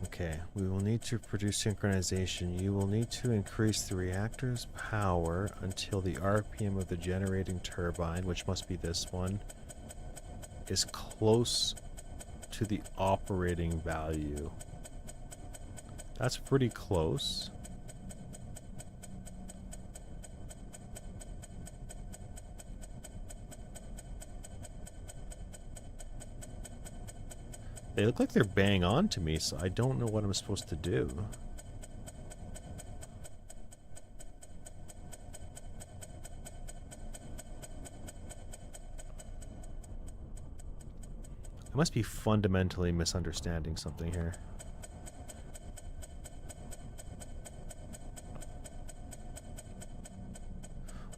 Okay, we will need to produce synchronization. You will need to increase the reactor's power until the RPM of the generating turbine, which must be this one, is close to the operating value. That's pretty close. They look like they're bang on to me, so I don't know what I'm supposed to do. I must be fundamentally misunderstanding something here.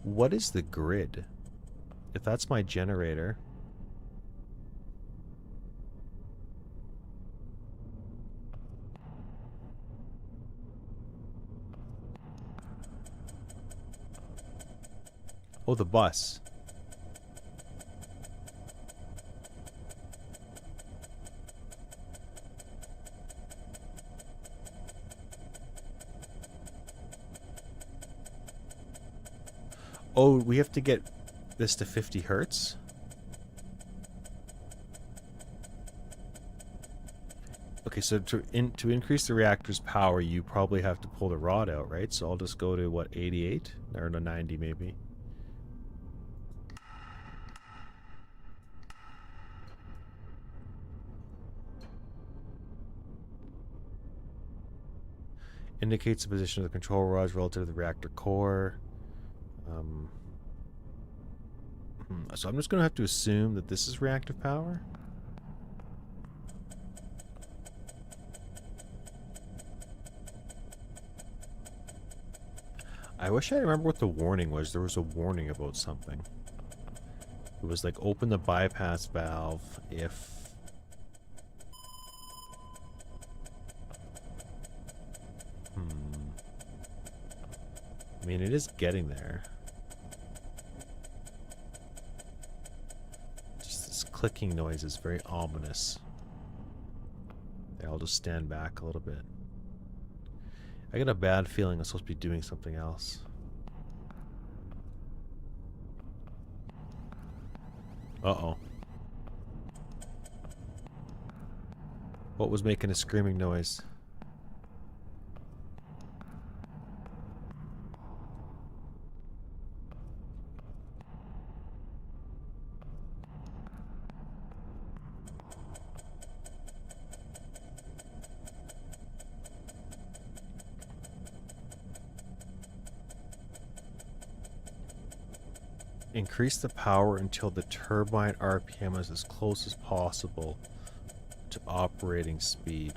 What is the grid? If that's my generator... Oh, the bus. Oh, we have to get this to 50 hertz? Okay, so to increase the reactor's power, you probably have to pull the rod out, right? So I'll just go to, what, 88? Or no, 90 maybe. Indicates the position of the control rods relative to the reactor core. So I'm just going to have to assume that this is reactive power. I wish I remember what the warning was. There was a warning about something. It was like, open the bypass valve if... I mean, it is getting there. Just this clicking noise is very ominous. Yeah, I'll just stand back a little bit. I got a bad feeling I'm supposed to be doing something else. Uh-oh. What was making a screaming noise? Increase the power until the turbine RPM is as close as possible to operating speed.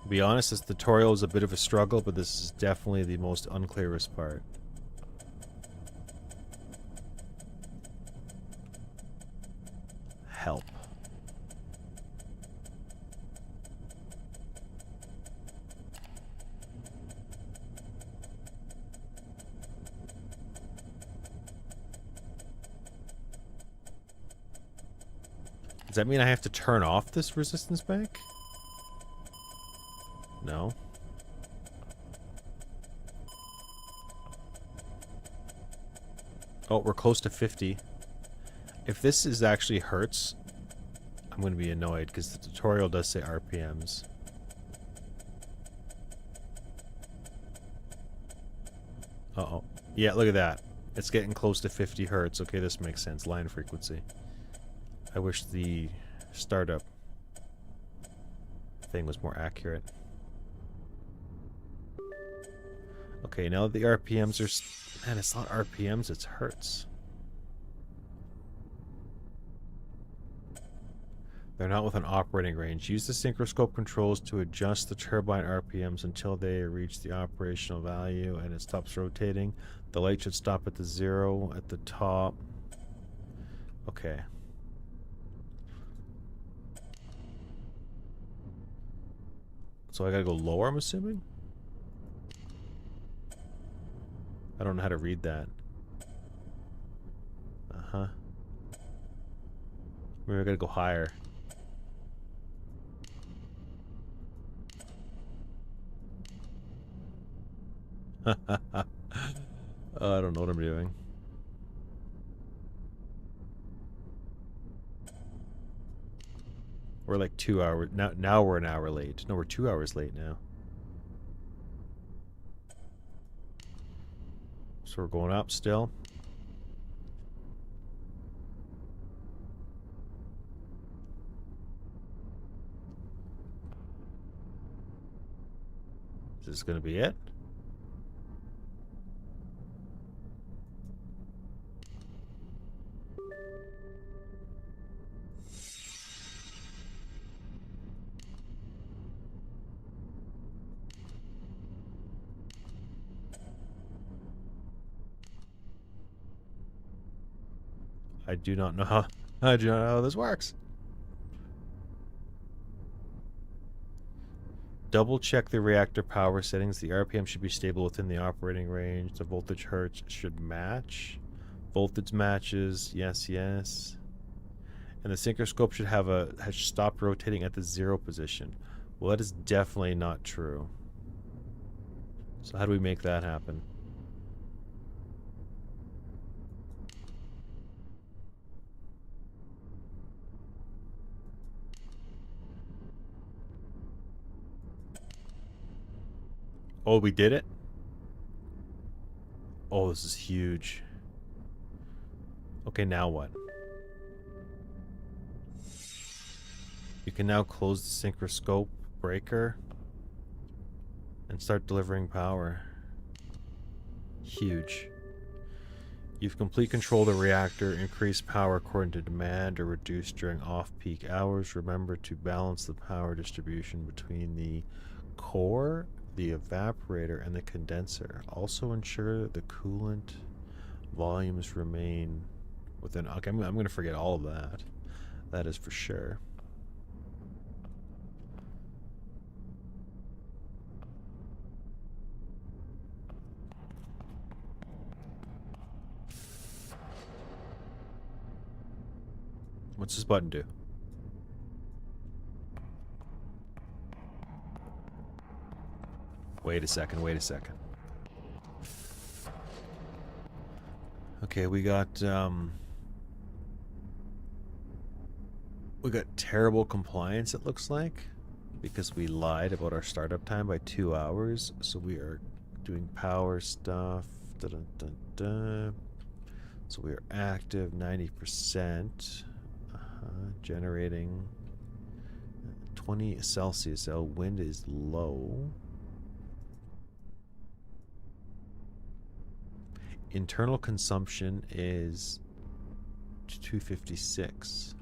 To be honest, this tutorial is a bit of a struggle, but this is definitely the most unclearest part. Help. Does that mean I have to turn off this resistance bank? No. Oh, we're close to 50. If this is actually hertz, I'm going to be annoyed because the tutorial does say RPMs. Uh-oh. Yeah, look at that. It's getting close to 50 hertz. Okay, this makes sense. Line frequency. I wish the startup thing was more accurate. Okay, now that the RPMs are... Man, it's not RPMs, it's hertz. They're not within operating range. Use the synchroscope controls to adjust the turbine RPMs until they reach the operational value and it stops rotating. The light should stop at the 0 at the top. Okay. So I gotta go lower, I'm assuming? I don't know how to read that. Uh-huh. Maybe I gotta go higher. I don't know what I'm doing. We're like 2 hours now we're an hour late. No, we're 2 hours late now. So we're going up still. Is this gonna be it? I do not know how this works. Double check the reactor power settings. The RPM should be stable within the operating range. The voltage hertz should match. Voltage matches. Yes, yes. And the synchroscope should has stopped rotating at the 0 position. Well, that is definitely not true. So how do we make that happen? Oh, we did it? Oh, this is huge. Okay, now what? You can now close the synchroscope breaker and start delivering power. Huge. You've complete control of the reactor, increase power according to demand or reduce during off-peak hours. Remember to balance the power distribution between the core, the evaporator, and the condenser. Also ensure the coolant volumes remain within... Okay, I'm going to forget all of that. That is for sure. What's this button do? Wait a second, wait a second. Okay, we got terrible compliance, it looks like, because we lied about our startup time by 2 hours. So we are doing power stuff. Dun, dun, dun, dun. So we are active 90%. Generating 20 Celsius. Our wind is low. Internal consumption is 256.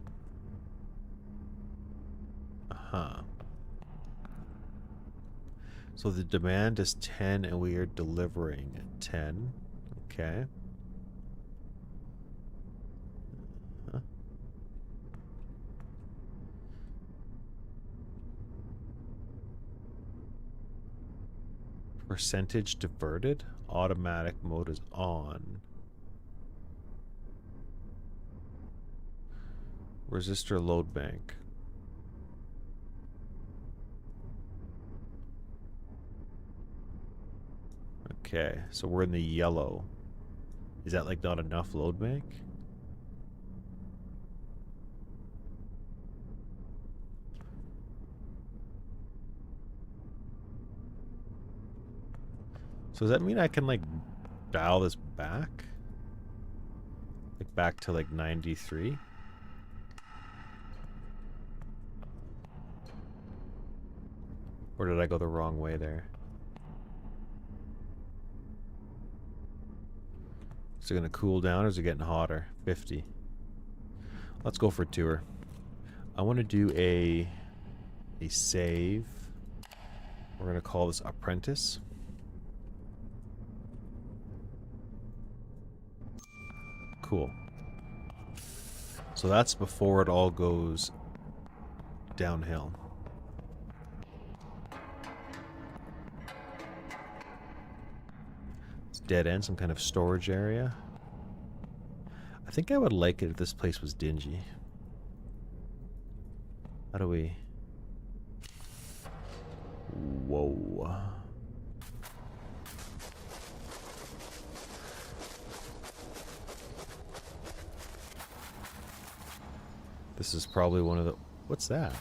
So the demand is 10 and we are delivering 10. Okay. Percentage diverted. Automatic mode is on. Resistor load bank. Okay, so we're in the yellow. Is that like not enough load bank? So does that mean I can like dial this back? Like back to like 93? Or did I go the wrong way there? Is it gonna cool down or is it getting hotter? 50. Let's go for a tour. I want to do a save. We're gonna call this Apprentice. Cool. So that's before it all goes downhill. It's dead end, some kind of storage area. I think I would like it if this place was dingy. How do we... Whoa. This is probably one of the... What's that?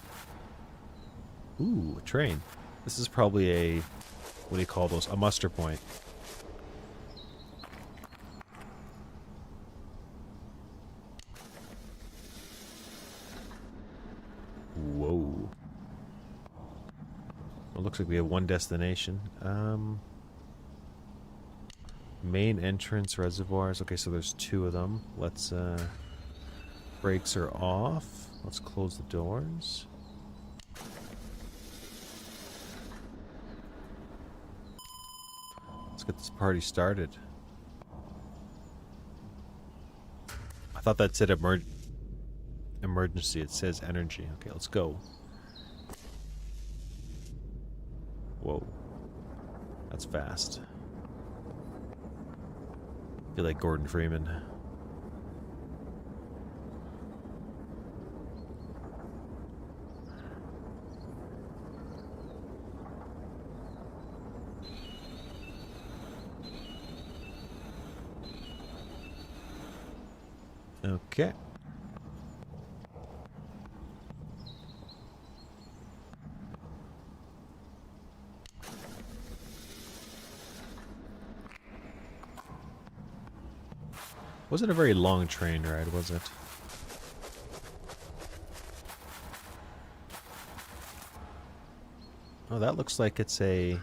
Ooh, a train. This is probably a... What do you call those? A muster point. Whoa. It looks like we have one destination. Main entrance reservoirs. Okay, so there's 2 of them. Let's, brakes are off. Let's close the doors. Let's get this party started. I thought that said emergency. It says energy. Okay, let's go. Whoa. That's fast. I feel like Gordon Freeman. Okay. Wasn't a very long train ride, was it? Oh, that looks like it's a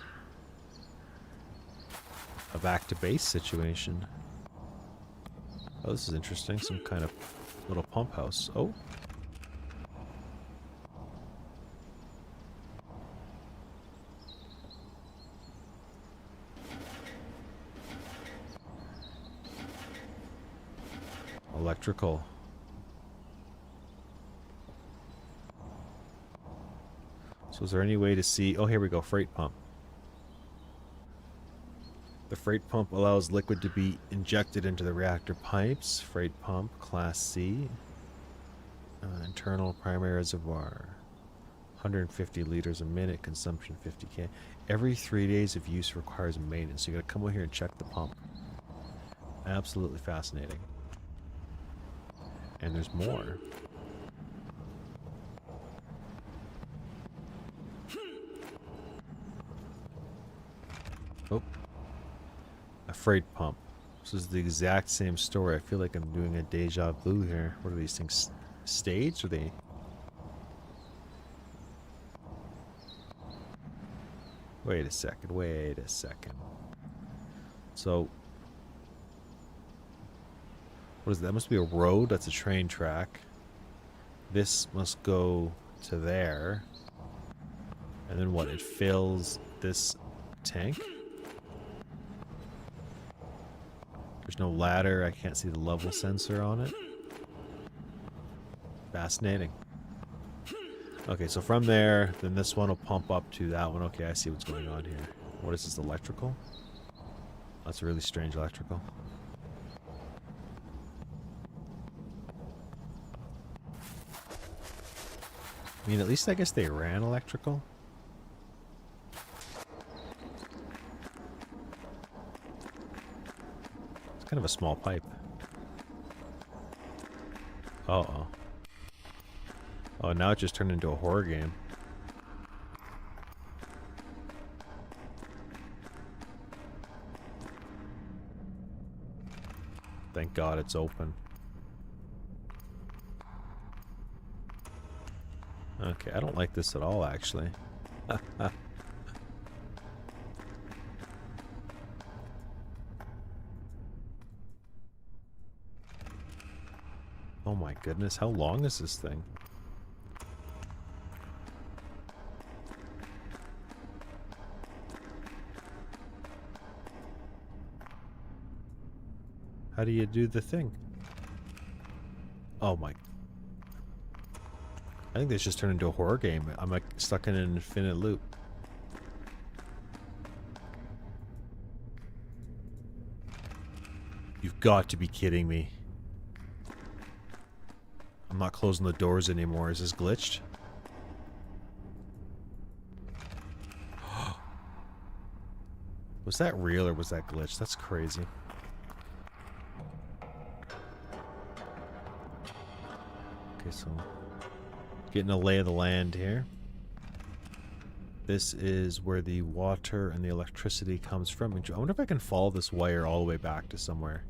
back to base situation. Oh, this is interesting. Some kind of little pump house. Oh. Electrical. So is there any way to see... Oh, here we go. Freight pump. The freight pump allows liquid to be injected into the reactor pipes. Freight pump, Class C. Internal primary reservoir. 150 liters a minute, consumption 50K. Every 3 days of use requires maintenance. So you gotta come over here and check the pump. Absolutely fascinating. And there's more. Oh. A freight pump. This is the exact same story. I feel like I'm doing a deja vu here. What are these things? Staged? Are they... Wait a second. Wait a second. So... What is that? That must be a road. That's a train track. This must go to there. And then what? It fills this tank? There's no ladder. I can't see the level sensor on it. Fascinating. Okay, so from there, then this one will pump up to that one. Okay, I see what's going on here. What is this, electrical? That's a really strange electrical. I mean, at least I guess they ran electrical. It's kind of a small pipe. Uh-oh. Oh, now it just turned into a horror game. Thank God it's open. Okay, I don't like this at all, actually. Oh my goodness, how long is this thing? How do you do the thing? Oh my... I think this just turned into a horror game. I'm like stuck in an infinite loop. You've got to be kidding me. I'm not closing the doors anymore. Is this glitched? Was that real or was that glitched? That's crazy. Okay, so getting a lay of the land here. This is where the water and the electricity comes from. I wonder if I can follow this wire all the way back to somewhere.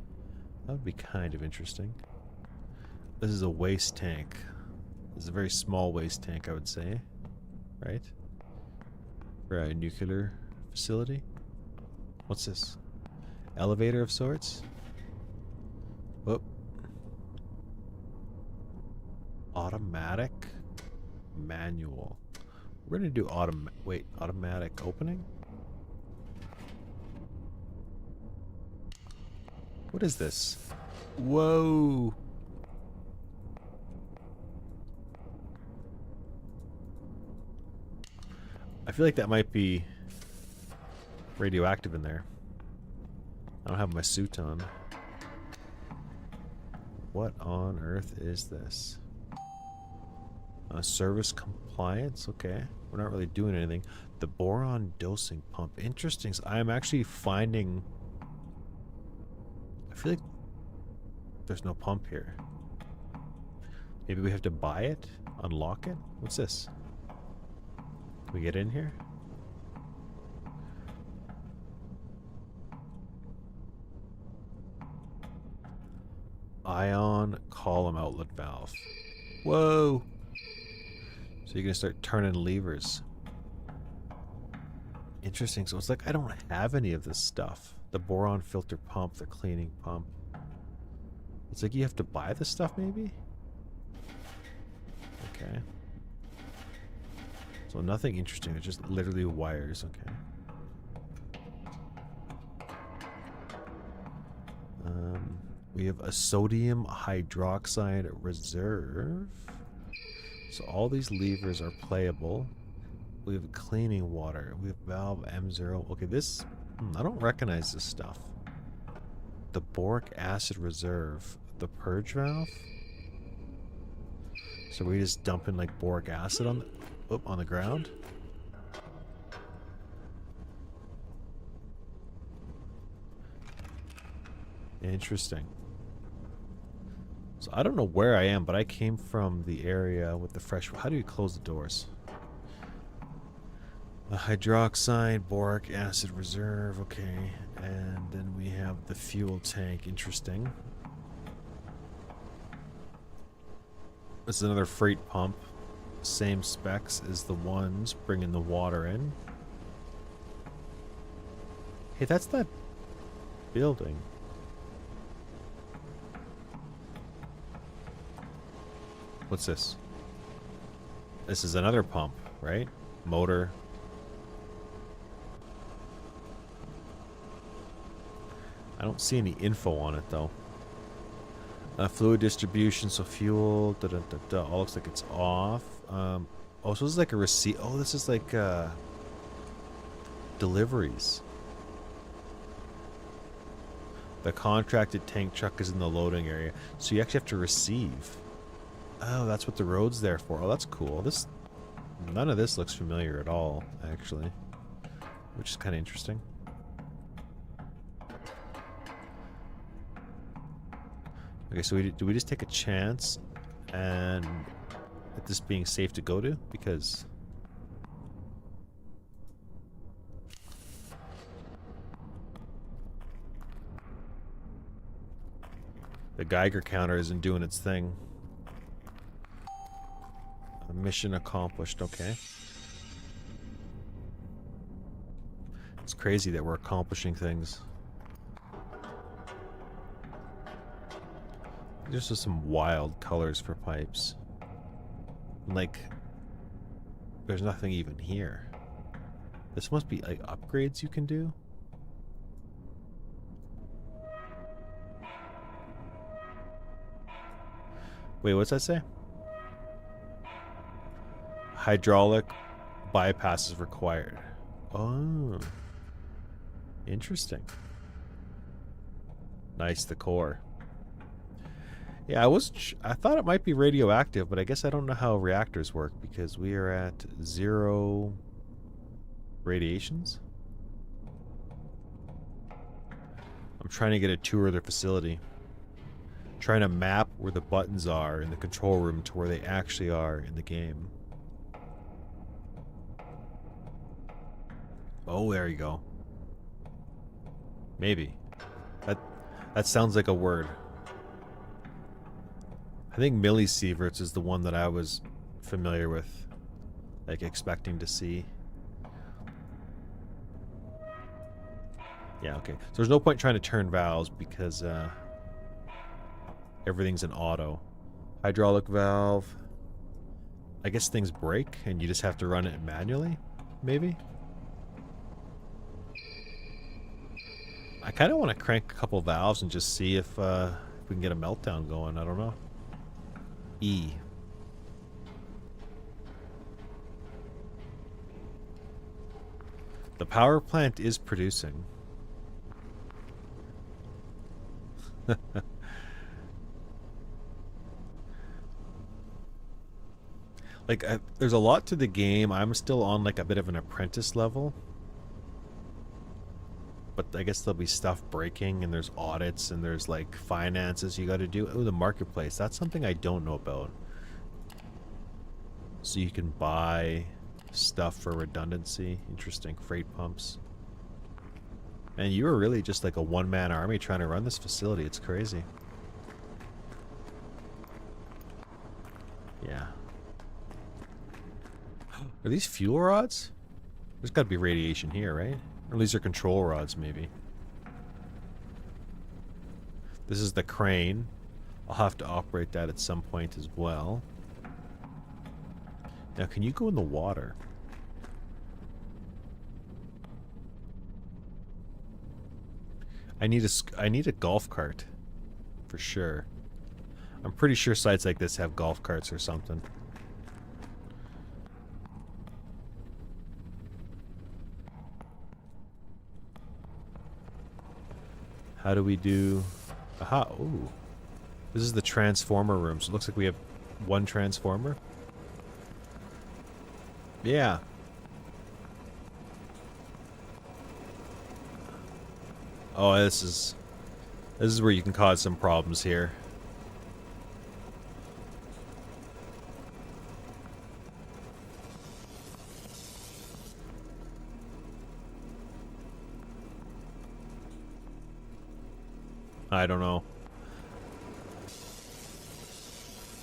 That would be kind of interesting. This is a waste tank. This is a very small waste tank, I would say. Right? For a nuclear facility. What's this? Elevator of sorts? Whoop. Automatic? Manual. We're gonna do automatic opening? What is this? Whoa! I feel like that might be radioactive in there. I don't have my suit on. What on earth is this? Service compliance? Okay. We're not really doing anything. The boron dosing pump. Interesting. So I'm actually finding... I feel like there's no pump here. Maybe we have to buy it? Unlock it? What's this? Can we get in here? Ion column outlet valve. Whoa! So you're gonna start turning levers. Interesting. So it's like I don't have any of this stuff. The boron filter pump, the cleaning pump. It's like you have to buy this stuff maybe? Okay. So nothing interesting. It's just literally wires. Okay. We have a sodium hydroxide reserve. So all these levers are playable. We have cleaning water. We have valve M0. Okay, this... I don't recognize this stuff. The boric acid reserve. The purge valve? So we just dumping like boric acid on the ground? Interesting. So I don't know where I am, but I came from the area with the fresh... How do you close the doors? The hydroxide, boric acid reserve, okay. And then we have the fuel tank, interesting. This is another freight pump. Same specs as the ones bringing the water in. Hey, that's that building. What's this? This is another pump, right? Motor. I don't see any info on it though. Fluid distribution, so fuel, all looks like it's off. Oh, so this is like a receipt. Oh, this is like deliveries. The contracted tank truck is in the loading area, so you actually have to receive. Oh, that's what the road's there for. Oh, that's cool. None of this looks familiar at all, actually, which is kind of interesting. Okay, so do we just take a chance and at this being safe to go to? Because the Geiger counter isn't doing its thing. Mission accomplished, okay. It's crazy that we're accomplishing things. There's just some wild colors for pipes. Like, there's nothing even here. This must be like upgrades you can do. Wait, what's that say? Hydraulic bypass is required. Oh. Interesting. Nice, the core. Yeah, I thought it might be radioactive, but I guess I don't know how reactors work because we are at 0 radiations. I'm trying to get a tour of their facility. Trying to map where the buttons are in the control room to where they actually are in the game. Oh, there you go. Maybe. That sounds like a word. I think millisieverts is the one that I was familiar with, like expecting to see. Yeah, okay. So there's no point trying to turn valves because everything's in auto. Hydraulic valve. I guess things break and you just have to run it manually, maybe? I kind of want to crank a couple valves and just see if we can get a meltdown going. I don't know. E. The power plant is producing. Like, there's a lot to the game. I'm still on like a bit of an apprentice level. But I guess there'll be stuff breaking and there's audits and there's like finances you got to do. Oh, the marketplace. That's something I don't know about. So you can buy stuff for redundancy. Interesting. Freight pumps. And you were really just like a one-man army trying to run this facility. It's crazy. Yeah. Are these fuel rods? There's got to be radiation here, right? Or these are control rods, maybe. This is the crane. I'll have to operate that at some point as well. Now, can you go in the water? I need a golf cart. For sure. I'm pretty sure sites like this have golf carts or something. How do we do... Aha, ooh. This is the transformer room, so it looks like we have one transformer. Yeah. Oh, this is where you can cause some problems here. I don't know.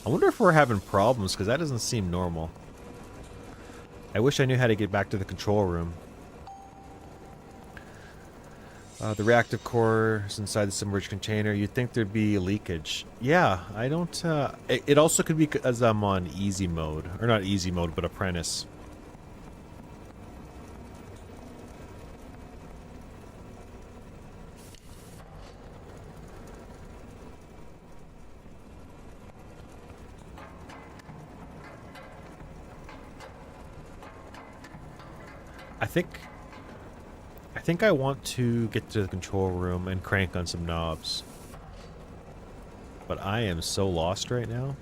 I wonder if we're having problems, because that doesn't seem normal. I wish I knew how to get back to the control room. The reactive core is inside the submerged container. You'd think there'd be leakage. Yeah, I don't... It also could be as I'm on easy mode. Or not easy mode, but apprentice. I think I want to get to the control room and crank on some knobs. But I am so lost right now.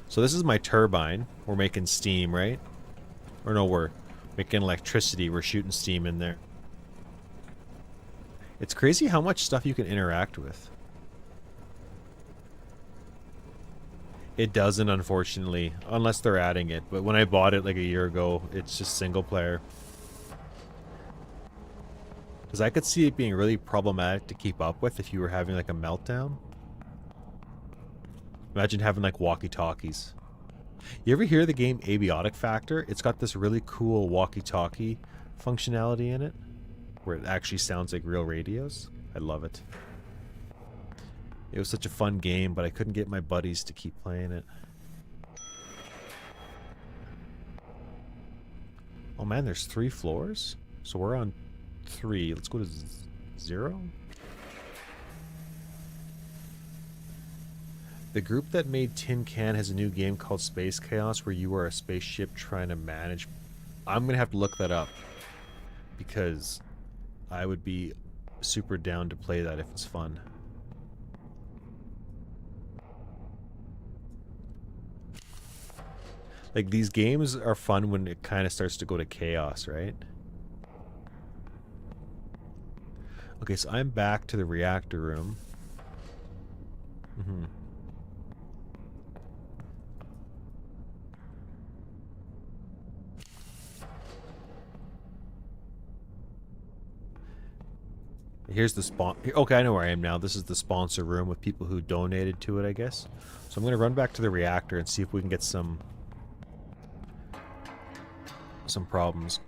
So this is my turbine. We're making steam, right? Or no, we're making electricity. We're shooting steam in there. It's crazy how much stuff you can interact with. It doesn't, unfortunately, unless they're adding it. But when I bought it like a year ago, it's just single player. Because I could see it being really problematic to keep up with if you were having like a meltdown. Imagine having like walkie-talkies. You ever hear the game Abiotic Factor? It's got this really cool walkie-talkie functionality in it, where it actually sounds like real radios. I love it. It was such a fun game, but I couldn't get my buddies to keep playing it. Oh man, there's 3 floors? So we're on 3. Let's go to 0? The group that made Tin Can has a new game called Space Chaos where you are a spaceship trying to manage... I'm going to have to look that up. Because I would be super down to play that if it's fun. Like, these games are fun when it kind of starts to go to chaos, right? Okay, so I'm back to the reactor room. Mm-hmm. Here's the spawn. Okay, I know where I am now. This is the sponsor room with people who donated to it, I guess. So I'm going to run back to the reactor and see if we can get some problems.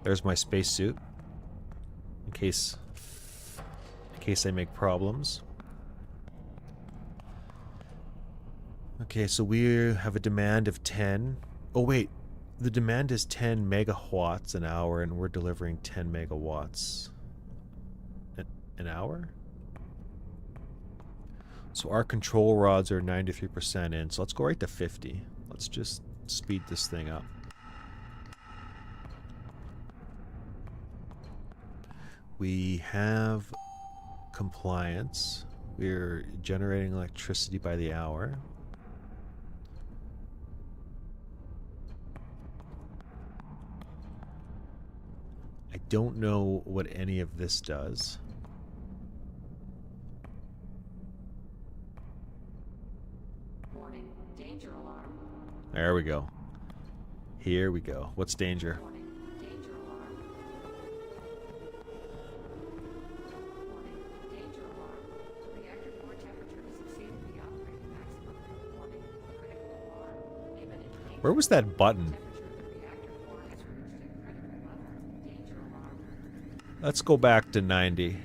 There's my spacesuit. In case I make problems. Okay, so we have a demand of 10. Oh wait, the demand is 10 megawatts an hour and we're delivering 10 megawatts an hour? So our control rods are 93% in, so let's go right to 50. Let's just speed this thing up. We have compliance. We're generating electricity by the hour. I don't know what any of this does. Warning. Danger alarm. There we go. Here we go. What's danger? Warning. Danger alarm. Warning. Danger alarm. Reactor core temperature has exceeded the operating maximum. Warning. Critical alarm. Imminent danger. Where was that button? Temperature of the reactor core has reached a critical level. Danger alarm. Let's go back to 90.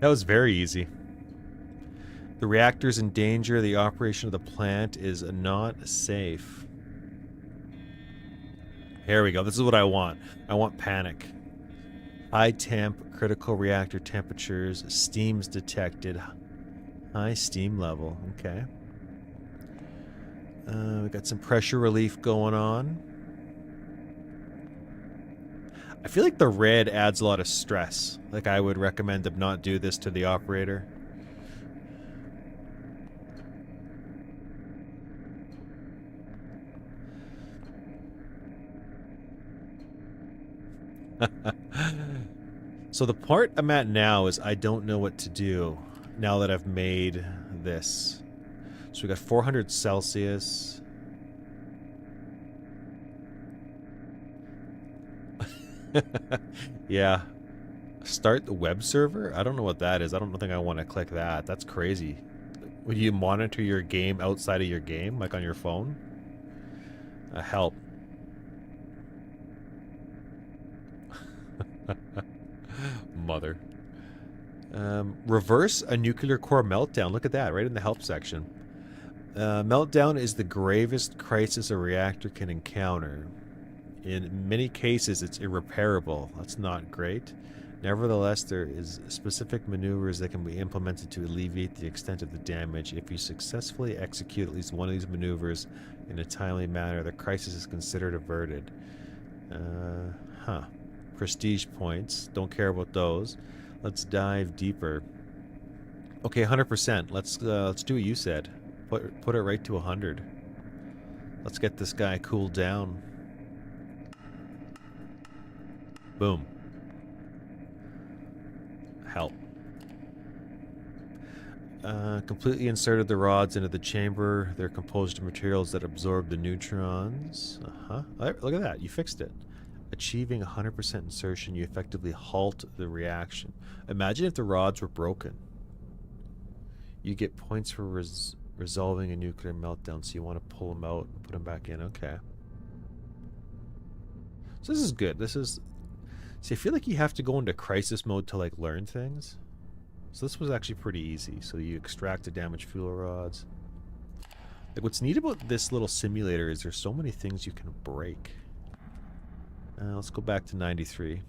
That was very easy. The reactor's in danger. The operation of the plant is not safe. Here we go. This is what I want. I want panic. High temp, critical reactor temperatures, steam's detected. High steam level. Okay. We got some pressure relief going on. I feel like the red adds a lot of stress. Like I would recommend to not do this to the operator. So the part I'm at now is I don't know what to do now that I've made this. So we got 400 Celsius. Yeah. Start the web server? I don't know what that is. I don't think I want to click that. That's crazy. Would you monitor your game outside of your game, like on your phone? Help. Mother. Reverse a nuclear core meltdown. Look at that, right in the help section. Meltdown is the gravest crisis a reactor can encounter. In many cases, it's irreparable. That's not great. Nevertheless, there is specific maneuvers that can be implemented to alleviate the extent of the damage. If you successfully execute at least one of these maneuvers in a timely manner, the crisis is considered averted. Prestige points. Don't care about those. Let's dive deeper. Okay, 100%. Let's do what you said. Put it right to 100. Let's get this guy cooled down. Boom. Help. Completely inserted the rods into the chamber. They're composed of materials that absorb the neutrons. Look at that. You fixed it. Achieving 100% insertion, you effectively halt the reaction. Imagine if the rods were broken. You get points for resolving a nuclear meltdown, so you want to pull them out and put them back in. Okay. So this is good. This is... See, I feel like you have to go into crisis mode to, like, learn things. So this was actually pretty easy. So you extract the damaged fuel rods. Like, what's neat about this little simulator is there's so many things you can break. Let's go back to 93.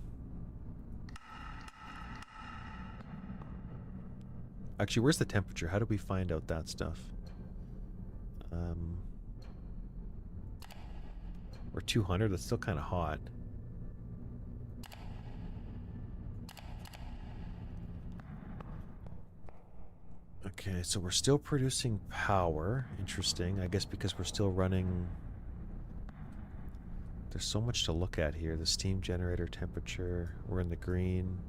Actually, where's the temperature? How do we find out that stuff? We're 200. That's still kind of hot. Okay, so we're still producing power. Interesting. I guess because we're still running... There's so much to look at here. The steam generator temperature. We're in the green.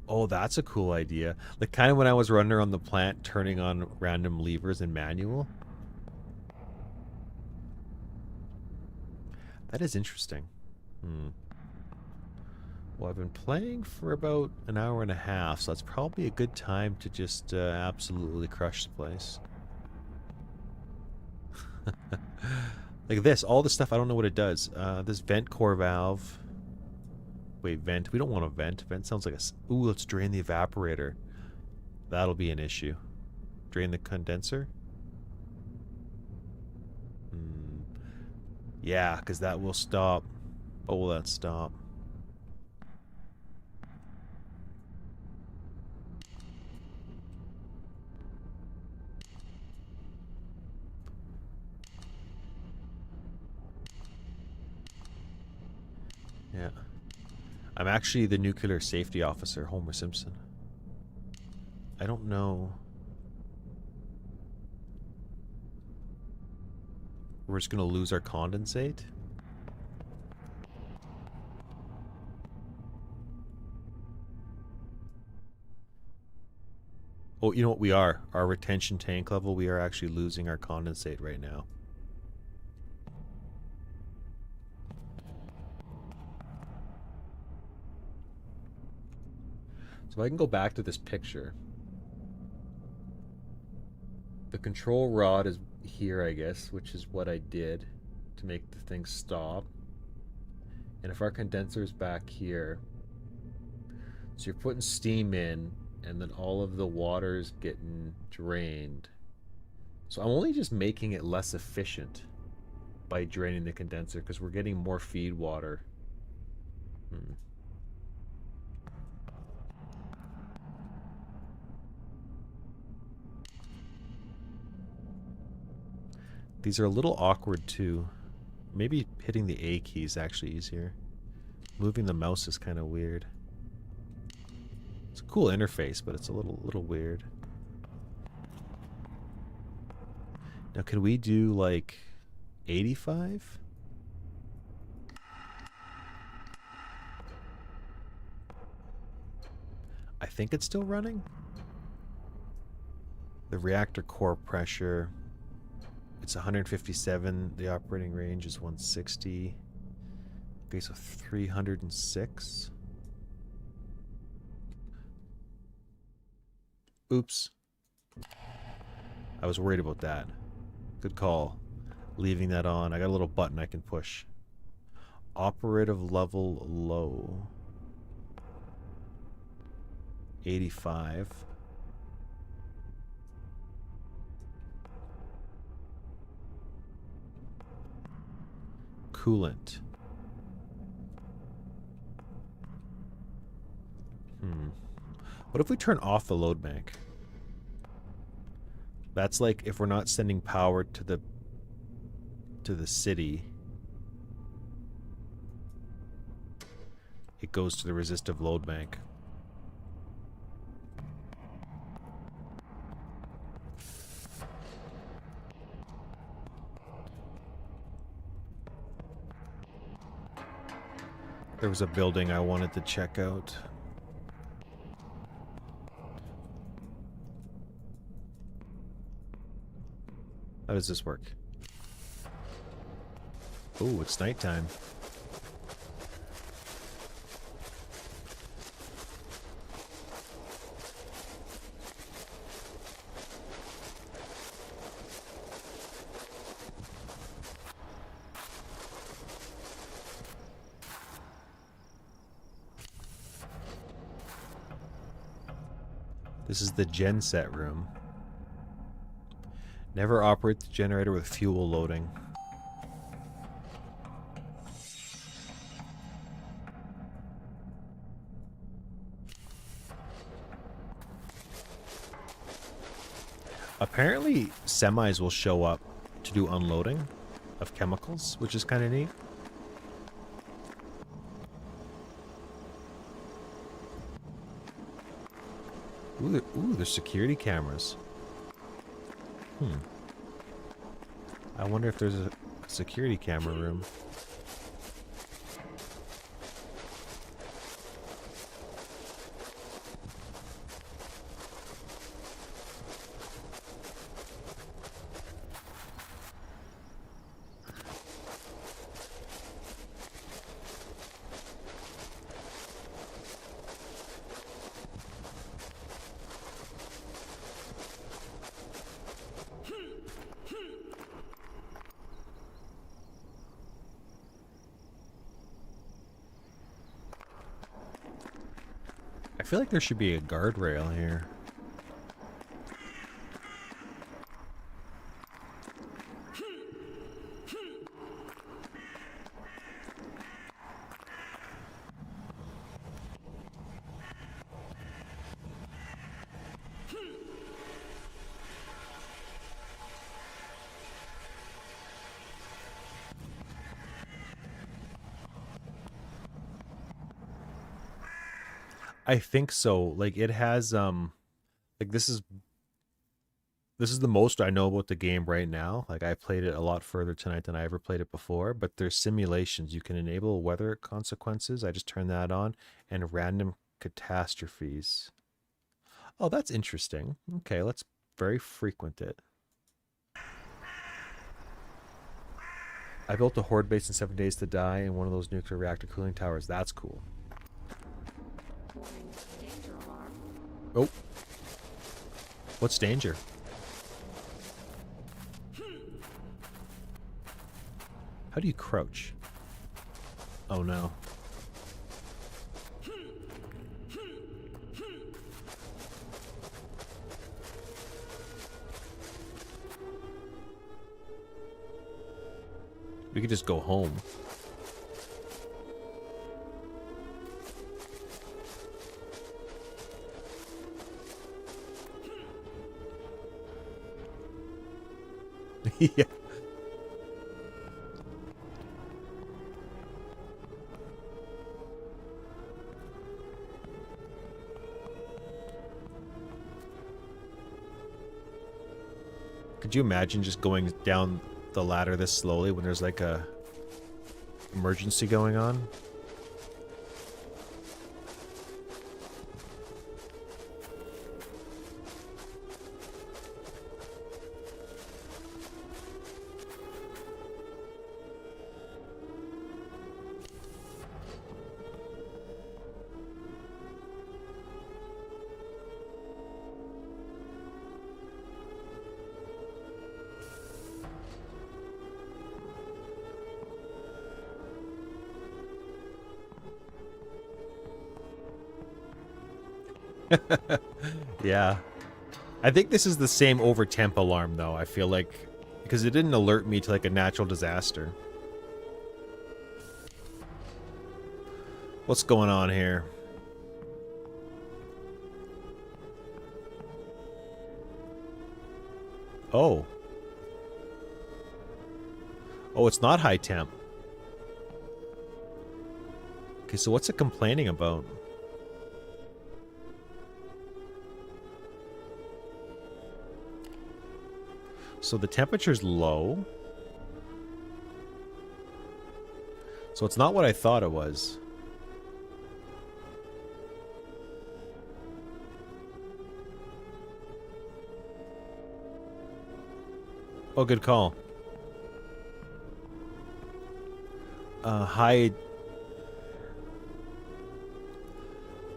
Oh, that's a cool idea. Like kind of when I was running around the plant, turning on random levers in manual. That is interesting. Well, I've been playing for about an hour and a half, so that's probably a good time to just absolutely crush the place. Like this, all the stuff, I don't know what it does. This vent core valve. Wait, vent. We don't want a vent. Vent sounds like a... Ooh, let's drain the evaporator. That'll be an issue. Drain the condenser? Yeah, because that will stop. What will that stop? Yeah. I'm actually the nuclear safety officer, Homer Simpson. I don't know. We're just gonna lose our condensate. Oh, you know what we are? Our retention tank level, we are actually losing our condensate right now. So if I can go back to this picture. The control rod is here, I guess, which is what I did to make the thing stop. And if our condenser is back here, so you're putting steam in, and then all of the water's getting drained. So I'm only just making it less efficient by draining the condenser because we're getting more feed water. These are a little awkward too. Maybe hitting the A key is actually easier. Moving the mouse is kind of weird. It's a cool interface, but it's a little weird. Now, can we do like 85? I think it's still running. The reactor core pressure, it's 157. The operating range is 160. Okay, so 306. Oops. I was worried about that. Good call. Leaving that on. I got a little button I can push. Operative level low. 85. Coolant. What if we turn off the load bank? That's like if we're not sending power to the city, it goes to the resistive load bank. There was a building I wanted to check out. How does this work? Oh, it's nighttime. This is the genset room. Never operate the generator with fuel loading. Apparently, semis will show up to do unloading of chemicals, which is kind of neat. Ooh, there's security cameras. I wonder if there's a security camera room. I feel like there should be a guardrail here. I think so. Like it has like this is This is the most I know about the game right now. Like, I played it a lot further tonight than I ever played it before, but there's simulations. You can enable weather consequences. I just turned that on, and random catastrophes. Oh, that's interesting. Okay, let's very frequent it. I built a horde base in 7 days to die in one of those nuclear reactor cooling towers. That's cool. Warning, danger alarm. Oh. What's danger? How do you crouch? Oh no. We could just go home. Yeah. Could you imagine just going down the ladder this slowly when there's like a emergency going on? Yeah. I think this is the same over temp alarm though, I feel like, because it didn't alert me to like a natural disaster. What's going on here? Oh. Oh, it's not high temp. Okay, so what's it complaining about? So the temperature's low. So it's not what I thought it was. Oh, good call. High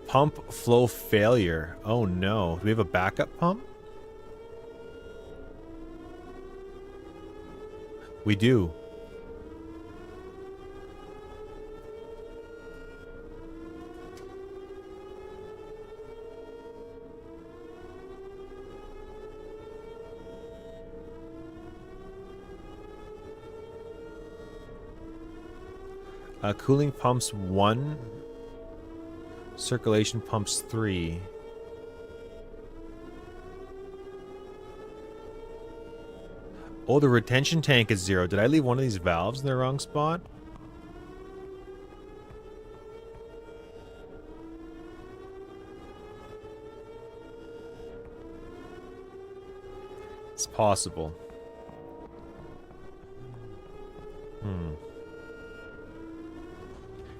pump flow failure. Oh no. Do we have a backup pump? We do. Cooling pumps 1. Circulation pumps 3. Oh, the retention tank is 0. Did I leave one of these valves in the wrong spot? It's possible.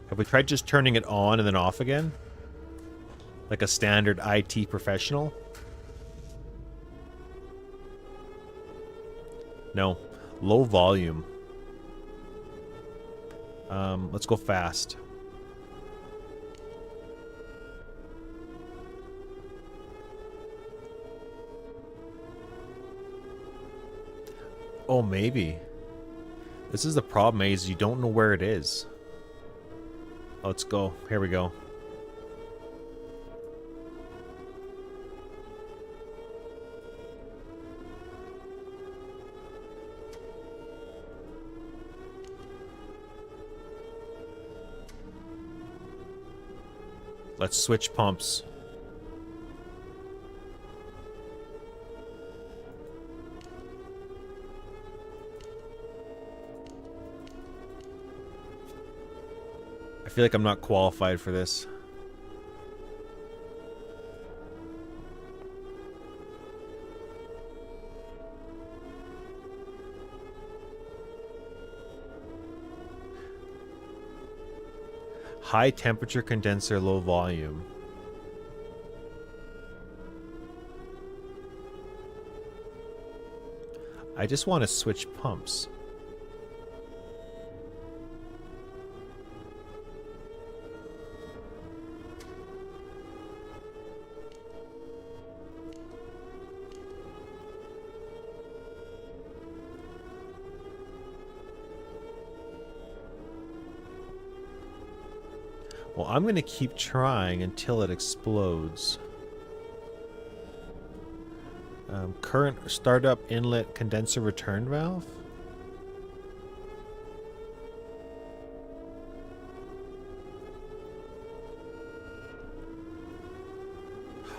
Have we tried just turning it on and then off again? Like a standard IT professional? No. Low volume. Let's go fast. Oh, maybe. This is the problem, is you don't know where it is. Let's go. Here we go. Let's switch pumps. I feel like I'm not qualified for this. High temperature condenser, low volume. I just want to switch pumps. Well, I'm going to keep trying until it explodes. Current startup inlet condenser return valve.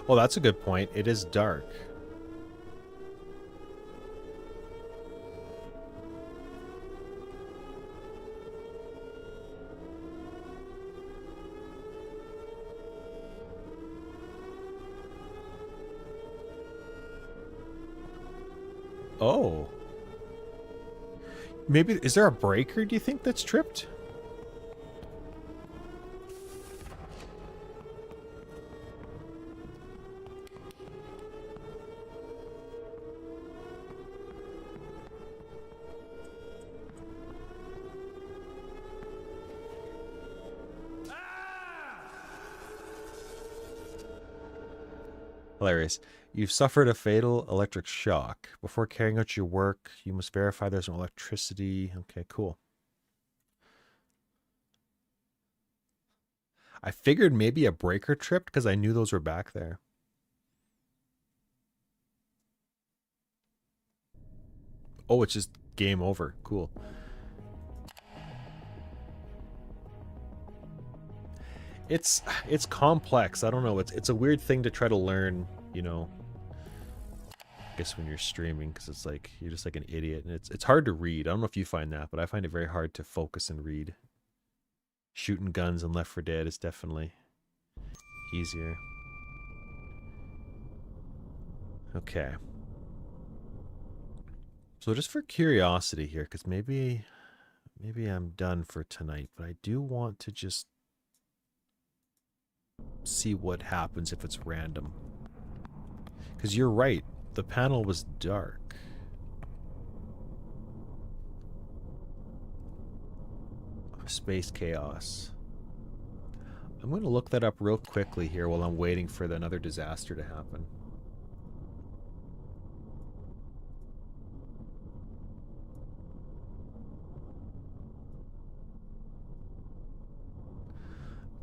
Oh, that's a good point. It is dark. Oh. Maybe, is there a breaker, do you think, that's tripped? Hilarious. You've suffered a fatal electric shock. Before carrying out your work, you must verify there's no electricity. Okay, cool. I figured maybe a breaker tripped because I knew those were back there. Oh, it's just game over. Cool. It's complex. I don't know. It's a weird thing to try to learn, you know. I guess when you're streaming, because it's like you're just like an idiot, and it's hard to read. I don't know if you find that, but I find it very hard to focus and read. Shooting guns and Left 4 Dead is definitely easier. Okay. So just for curiosity here, because maybe I'm done for tonight, but I do want to just see what happens if it's random. Because you're right, the panel was dark. Space chaos. I'm going to look that up real quickly here while I'm waiting for another disaster to happen.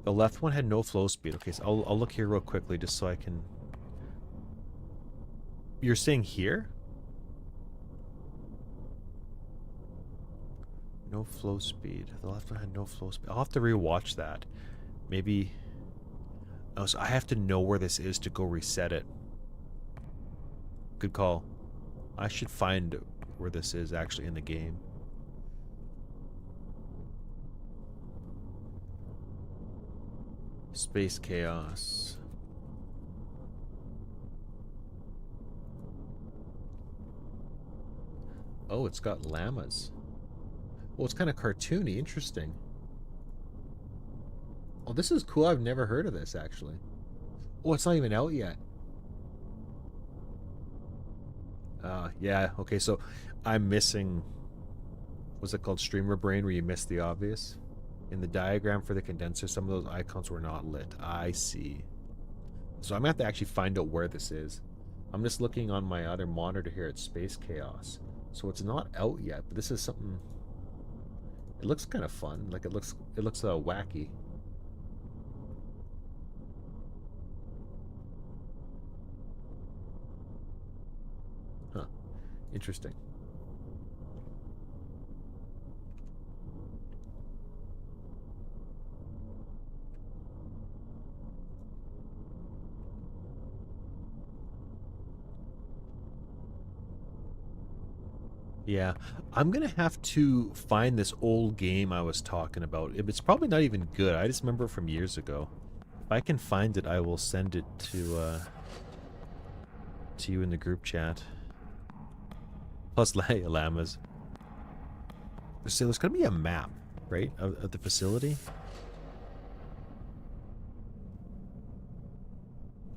The left one had no flow speed. Okay, so I'll look here real quickly just so I can... You're saying here? No flow speed. The left one had no flow speed. I'll have to rewatch that. Maybe... Oh, so I have to know where this is to go reset it. Good call. I should find where this is actually in the game. Space chaos. Oh, it's got llamas. Well, it's kind of cartoony. Interesting. Oh, this is cool. I've never heard of this, actually. Oh, it's not even out yet. Yeah. Okay, so I'm missing... What's it called? Streamer brain, where you miss the obvious? In the diagram for the condenser, some of those icons were not lit. I see. So I'm going to have to actually find out where this is. I'm just looking on my other monitor here at Space Chaos. So it's not out yet, but this is something... It looks kind of fun. Like, it looks wacky. Huh. Interesting. Yeah, I'm gonna have to find this old game I was talking about. It's probably not even good. I just remember it from years ago. If I can find it, I will send it to you in the group chat. Plus llamas. So there's gonna be a map, right, of the facility.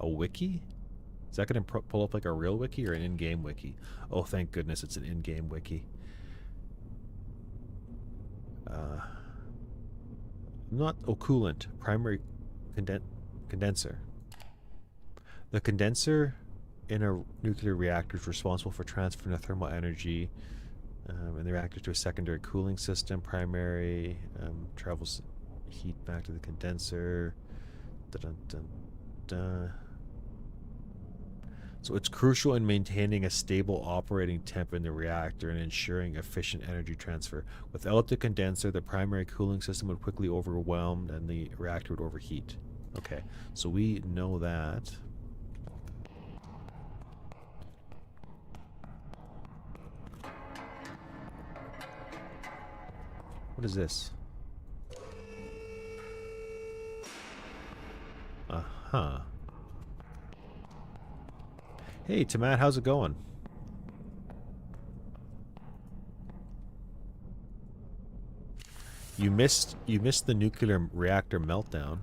A wiki? Is that going to pull up like a real wiki or an in-game wiki? Oh, thank goodness it's an in-game wiki. Not coolant. Primary condenser. The condenser in a nuclear reactor is responsible for transferring the thermal energy in the reactor to a secondary cooling system. Primary travels heat back to the condenser. Dun, dun, dun. So it's crucial in maintaining a stable operating temp in the reactor and ensuring efficient energy transfer. Without the condenser, the primary cooling system would quickly overwhelm and the reactor would overheat. Okay, so we know that. What is this? Uh-huh. Hey, Tamat, how's it going? You missed the nuclear reactor meltdown.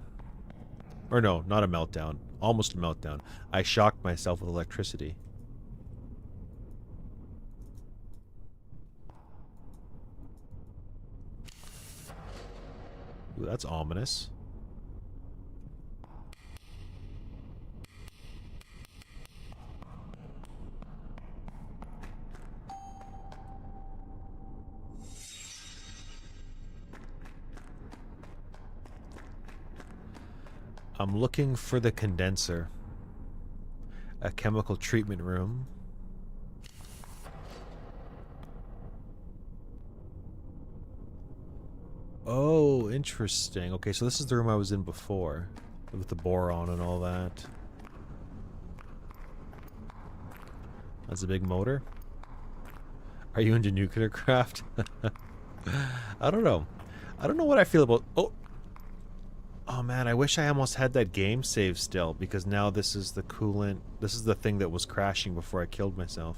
Or no, not a meltdown. Almost a meltdown. I shocked myself with electricity. Ooh, that's ominous. I'm looking for the condenser. A chemical treatment room. Oh, interesting. Okay, so this is the room I was in before. With the boron and all that. That's a big motor. Are you into nuclear craft? I don't know. I don't know what I feel about... Oh man, I wish I almost had that game save still, because now this is the coolant. This is the thing that was crashing before I killed myself.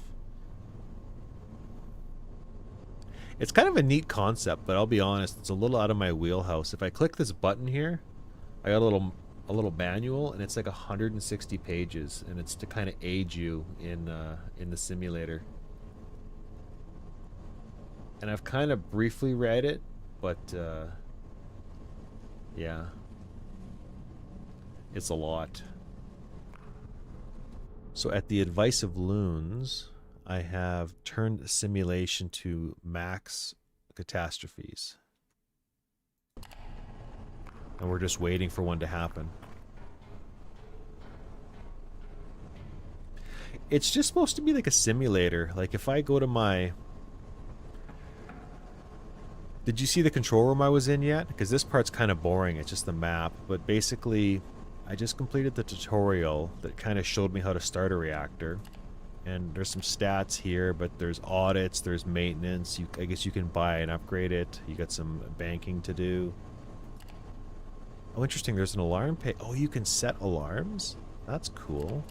It's kind of a neat concept, but I'll be honest, it's a little out of my wheelhouse. If I click this button here, I got a little manual, and it's like 160 pages, and it's to kind of aid you in the simulator. And I've kind of briefly read it, but yeah. It's a lot. So at the advice of Loons, I have turned the simulation to max catastrophes. And we're just waiting for one to happen. It's just supposed to be like a simulator. Like if I go to my... Did you see the control room I was in yet? Because this part's kind of boring. It's just the map. But basically, I just completed the tutorial that kind of showed me how to start a reactor. And there's some stats here, but there's audits, there's maintenance. I guess you can buy and upgrade it. You got some banking to do. Oh, interesting. There's an alarm pay. Oh, you can set alarms? That's cool.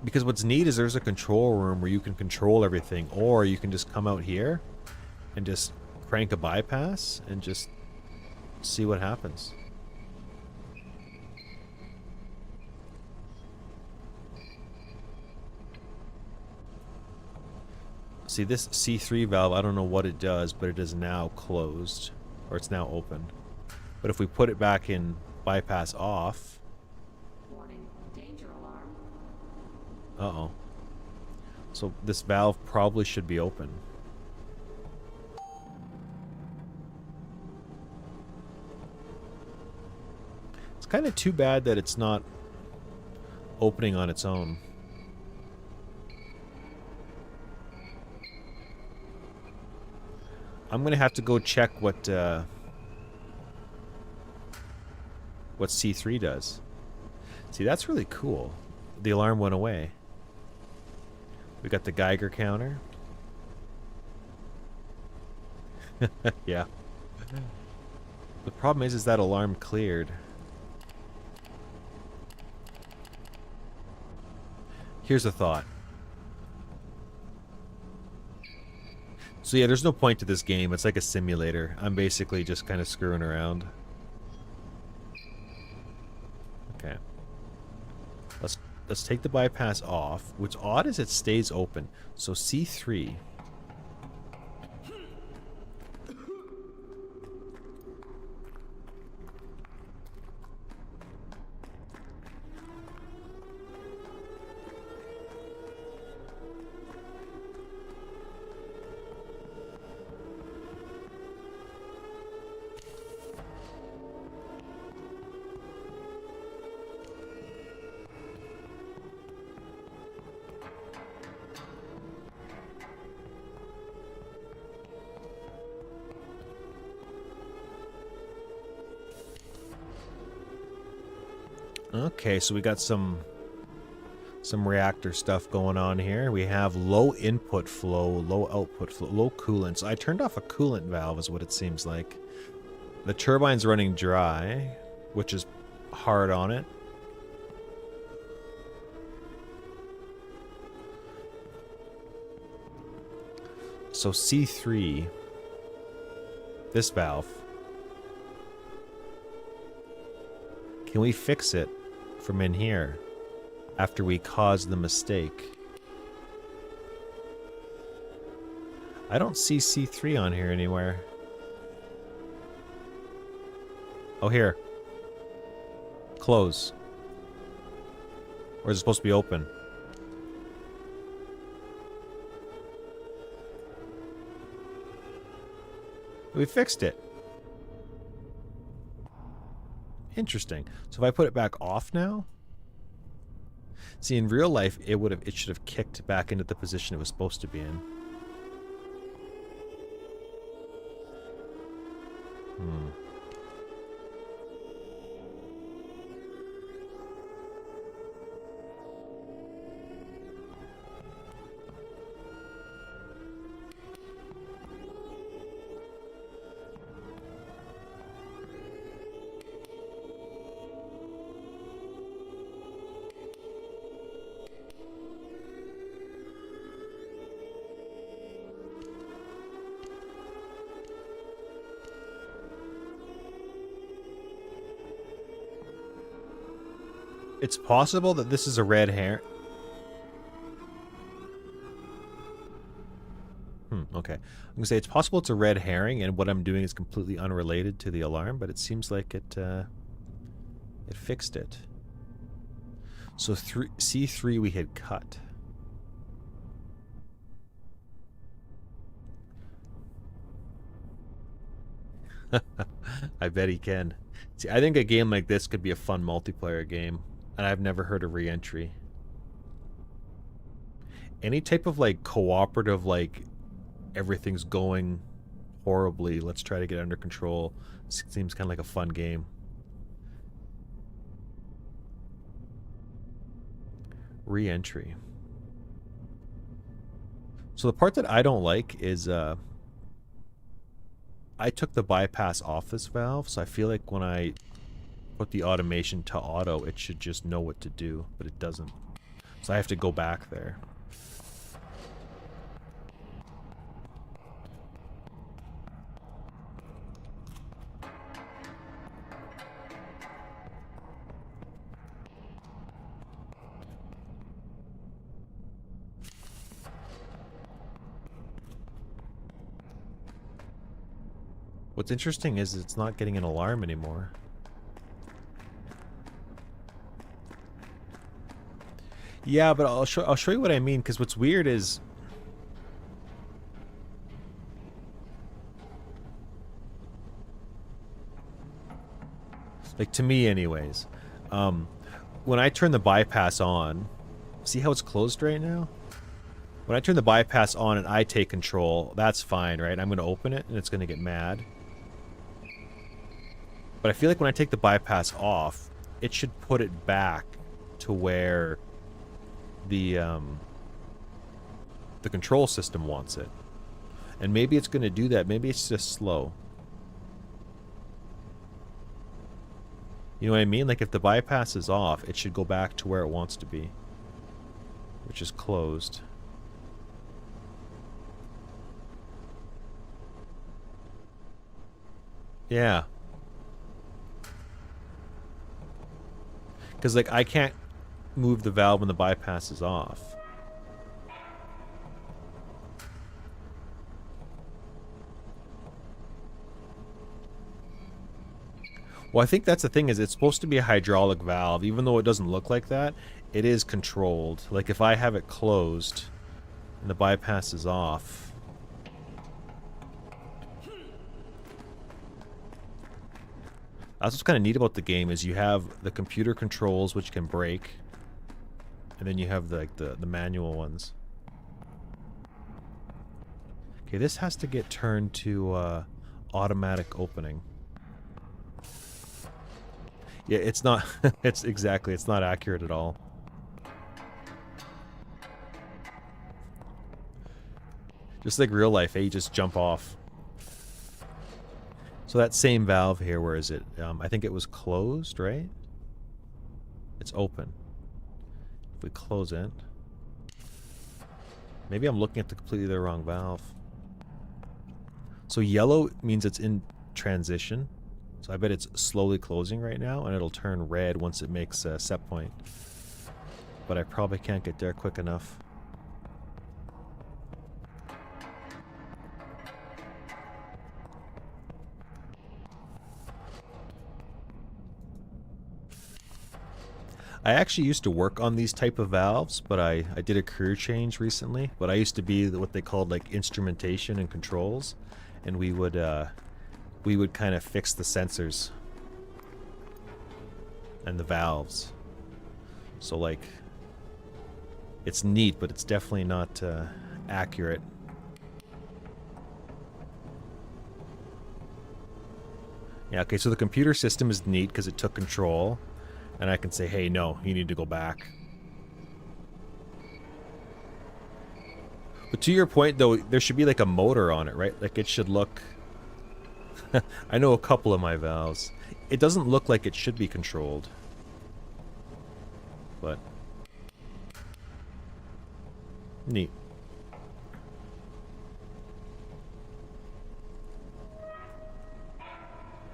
Because what's neat is there's a control room where you can control everything, or you can just come out here and just crank a bypass and just see what happens. See, this C3 valve, I don't know what it does, but it is now closed, or it's now open. But if we put it back in bypass off... Warning, danger alarm. Uh-oh. So this valve probably should be open. It's kind of too bad that it's not opening on its own. I'm gonna have to go check what C3 does. See, that's really cool. The alarm went away. We got the Geiger counter. Yeah. The problem is that alarm cleared. Here's a thought. So yeah, there's no point to this game. It's like a simulator. I'm basically just kind of screwing around. Okay. Let's take the bypass off. What's odd is it stays open. So C3. Okay, so we got some reactor stuff going on here. We have low input flow, low output flow, low coolant. So I turned off a coolant valve is what it seems like. The turbine's running dry, which is hard on it. So C3, this valve, can we fix it from in here after we caused the mistake? I don't see C3 on here anywhere. Oh, here. Close. Or is it supposed to be open? We fixed it. Interesting. So if I put it back off now, see, in real life it should have kicked back into the position it was supposed to be in. It's possible that this is a red herring. Okay. I'm gonna say it's possible it's a red herring, and what I'm doing is completely unrelated to the alarm, but it seems like it fixed it. So C3 we had cut. I bet he can. See, I think a game like this could be a fun multiplayer game, and I've never heard of Reentry. Any type of like cooperative, like everything's going horribly, let's try to get under control, seems kind of like a fun game. Reentry. So the part that I don't like is I took the bypass off this valve, so I feel like when I put the automation to auto, it should just know what to do, but it doesn't. So I have to go back there. What's interesting is it's not getting an alarm anymore. Yeah, but I'll show you what I mean, because what's weird is like, to me anyways, when I turn the bypass on, see how it's closed right now? When I turn the bypass on and I take control, that's fine, right? I'm going to open it and it's going to get mad. But I feel like when I take the bypass off, it should put it back to where the control system wants it. And maybe it's going to do that. Maybe it's just slow. You know what I mean? Like, if the bypass is off, it should go back to where it wants to be, which is closed. Yeah. Because, like, I can't move the valve when the bypass is off. Well, I think that's the thing, is it's supposed to be a hydraulic valve. Even though it doesn't look like that, it is controlled. Like, if I have it closed and the bypass is off... That's what's kind of neat about the game, is you have the computer controls, which can break. And then you have the manual ones. Okay, this has to get turned to automatic opening. Yeah, it's not... it's exactly, it's not accurate at all. Just like real life, you just jump off. So that same valve here, where is it? I think it was closed, right? It's open. If we close it... Maybe I'm looking at completely the wrong valve. So yellow means it's in transition. So I bet it's slowly closing right now, and it'll turn red once it makes a set point. But I probably can't get there quick enough. I actually used to work on these type of valves, but I did a career change recently. But I used to be what they called like instrumentation and controls, and we would kind of fix the sensors and the valves. So like, it's neat, but it's definitely not accurate. Yeah, okay, so the computer system is neat because it took control, and I can say, hey, no, you need to go back. But to your point, though, there should be like a motor on it, right? Like, it should look... I know a couple of my valves. It doesn't look like it should be controlled. But... neat.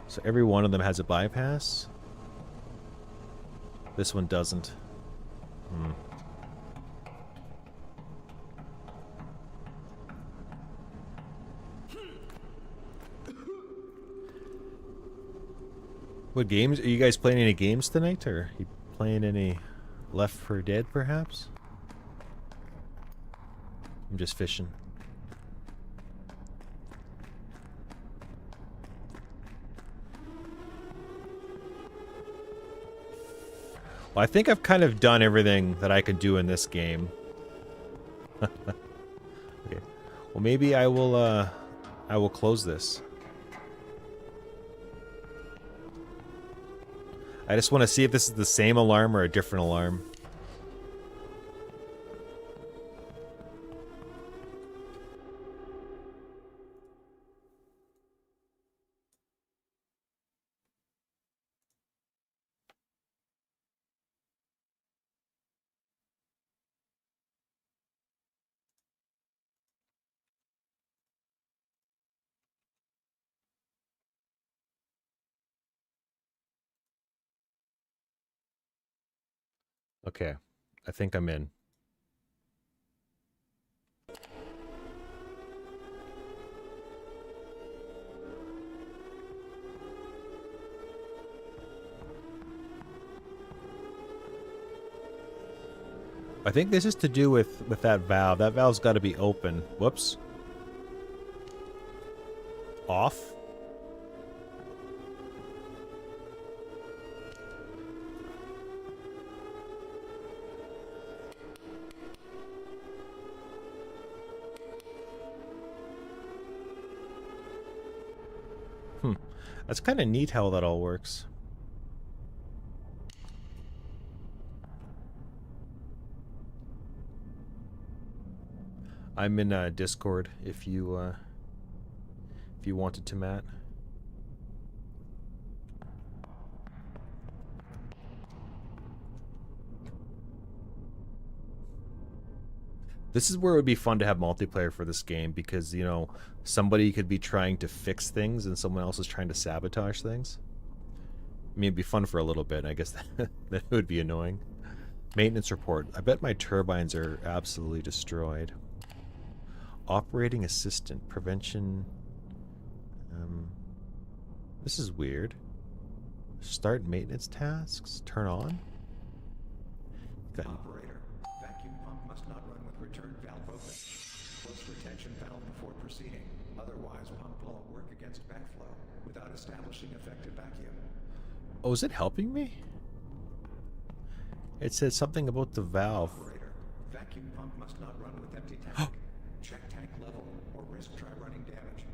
So every one of them has a bypass? This one doesn't. Hmm. What games? Are you guys playing any games tonight, or are you playing any Left 4 Dead, perhaps? I'm just fishing. Well, I think I've kind of done everything that I could do in this game. Okay. Well, maybe I will close this. I just want to see if this is the same alarm or a different alarm. Okay. I think I'm in. I think this is to do with that valve. That valve's got to be open. Whoops. Off. That's kind of neat how that all works. I'm in Discord if you wanted to, Matt. This is where it would be fun to have multiplayer for this game because, you know, somebody could be trying to fix things and someone else is trying to sabotage things. I mean, it'd be fun for a little bit. I guess that would be annoying. Maintenance report. I bet my turbines are absolutely destroyed. Operating assistant. Prevention. This is weird. Start maintenance tasks. Turn on. Got Operator, vacuum pump must not run with return valve open. Close retention valve before proceeding. Otherwise, pump won't work against backflow without establishing effective vacuum. Oh, is it helping me? It said something about the valve. Operator, vacuum pump must not run with empty tank. Check tank level or risk dry running damage.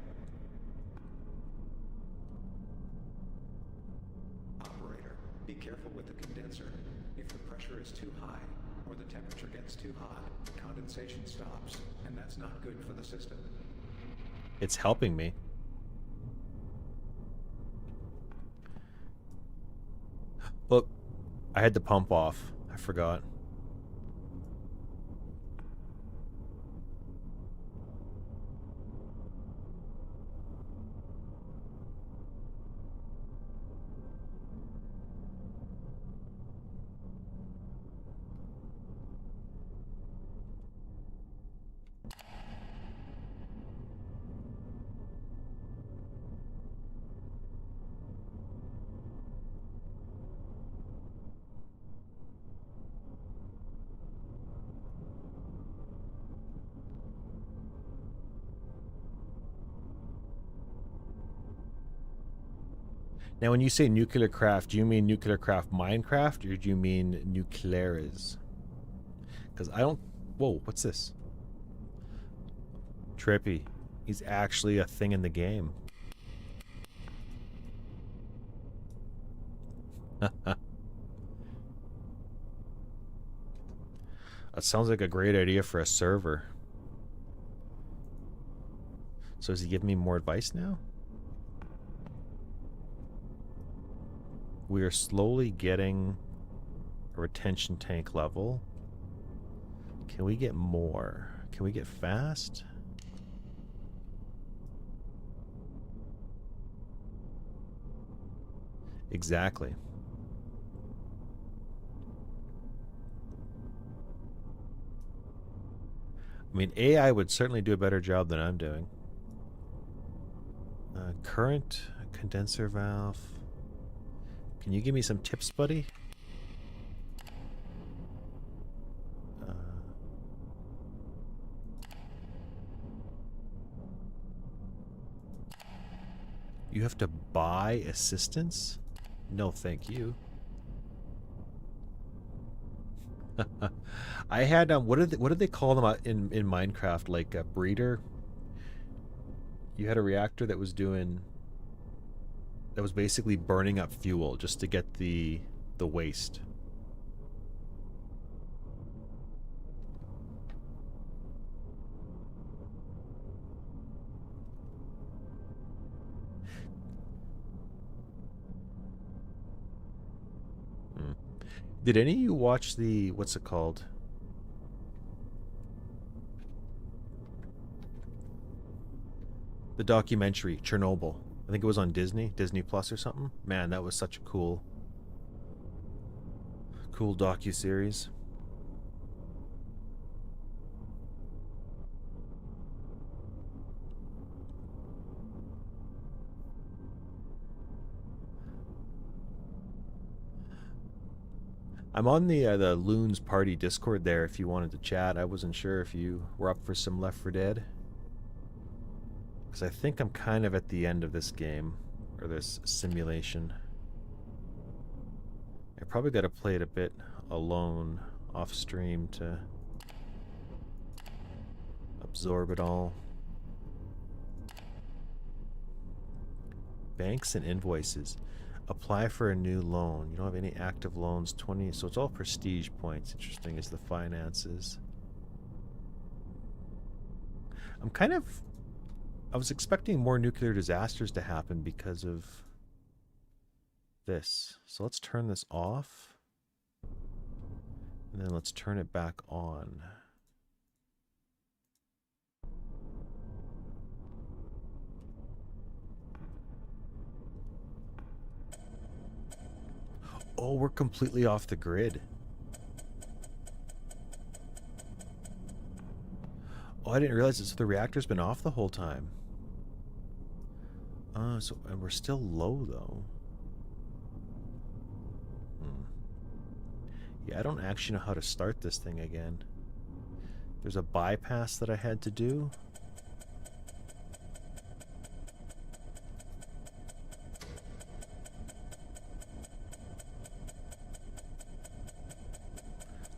Operator, be careful with the condenser. If the pressure is too high or the temperature gets too hot, condensation stops, and that's not good for the system. It's helping me. Look, I had the pump off. I forgot. Now, when you say nuclear craft, do you mean nuclear craft Minecraft or do you mean nuclearis? Because I don't... Whoa, what's this? Trippy. He's actually a thing in the game. That sounds like a great idea for a server. So is he giving me more advice now? We are slowly getting a retention tank level. Can we get more? Can we get fast? Exactly. I mean, AI would certainly do a better job than I'm doing. Current condenser valve. Can you give me some tips, buddy? You have to buy assistance? No, thank you. I had what did they call them in Minecraft? Like a breeder. You had a reactor that was basically burning up fuel just to get the waste. Did any of you watch the what's it called? The documentary Chernobyl. I think it was on Disney Plus or something. Man, that was such a cool docu-series. I'm on the Loons Party Discord there if you wanted to chat. I wasn't sure if you were up for some Left 4 Dead. Because I think I'm kind of at the end of this game, or this simulation. I probably got to play it a bit alone, off stream, to absorb it all. Banks and invoices. Apply for a new loan. You don't have any active loans. 20, so it's all prestige points. Interesting is the finances. I was expecting more nuclear disasters to happen because of this. So let's turn this off. And then let's turn it back on. Oh, we're completely off the grid. Oh, I didn't realize the reactor's been off the whole time. So and we're still low though. Yeah, I don't actually know how to start this thing again. There's a bypass that I had to do.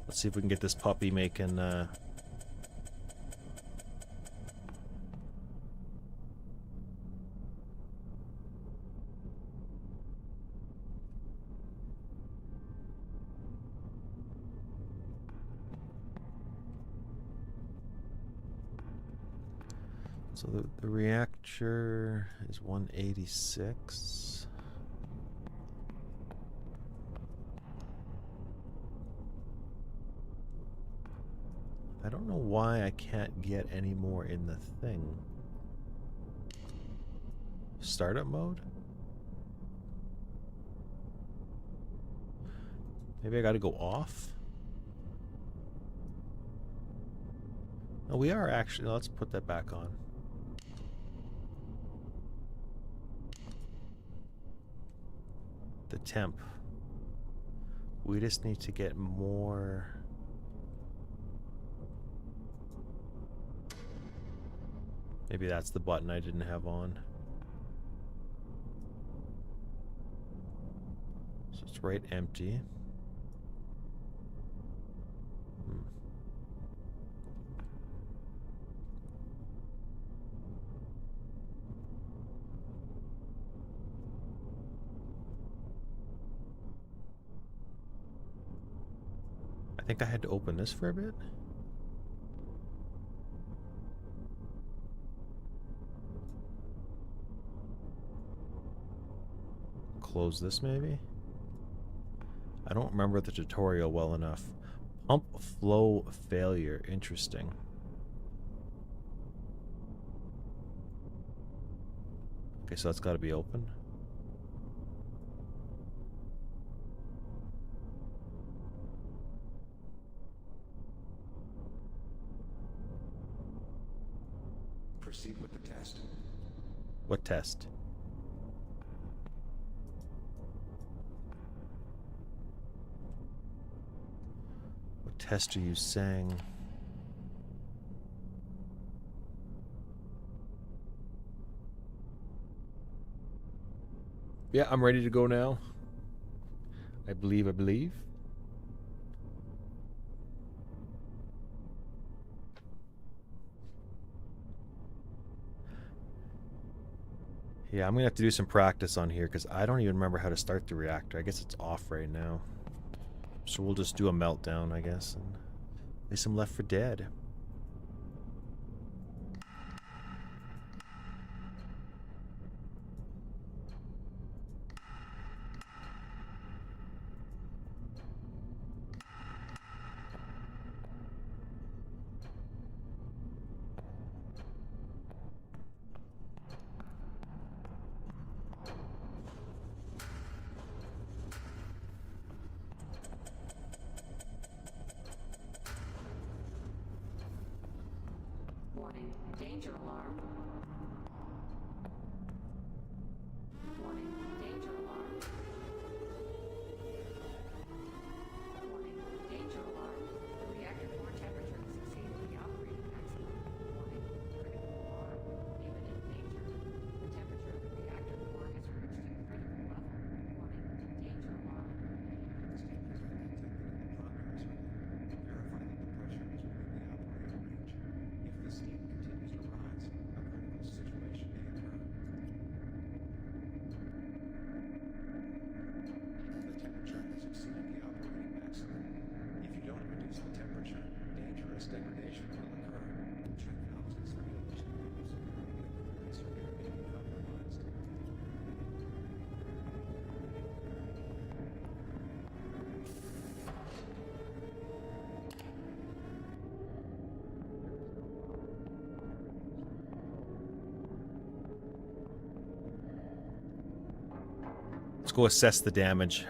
Let's see if we can get this puppy making so the reactor is 186. I don't know why I can't get any more in the thing. Startup mode? Maybe I gotta go off? Oh, we are actually. Let's put that back on. The temp. We just need to get more. Maybe that's the button I didn't have on. So it's right empty. I think I had to open this for a bit. Close this maybe? I don't remember the tutorial well enough. Pump flow failure. Interesting. Okay, so that's got to be open. Proceed with the test. What test? What test are you saying? Yeah, I'm ready to go now. I believe. Yeah, I'm gonna have to do some practice on here because I don't even remember how to start the reactor. I guess it's off right now. So we'll just do a meltdown, I guess, and play some Left 4 Dead. Warning, danger alarm. Warning, danger alarm. Warning, danger alarm. The reactor core temperature has exceeded the operating maximum. Warning, critical alarm. Imminent danger. The temperature of the reactor core has reached a critical level. Warning, danger alarm. Steam has been detected in the primary circuit. Verify that the pressure is within the operating range. If the steam continues to rise, a critical situation may occur. The temperature has exceeded the operating maximum. If you don't reduce the temperature, dangerous degradation will occur. Check valves and circulation valves. The circuit may be compromised. Let's go assess the damage.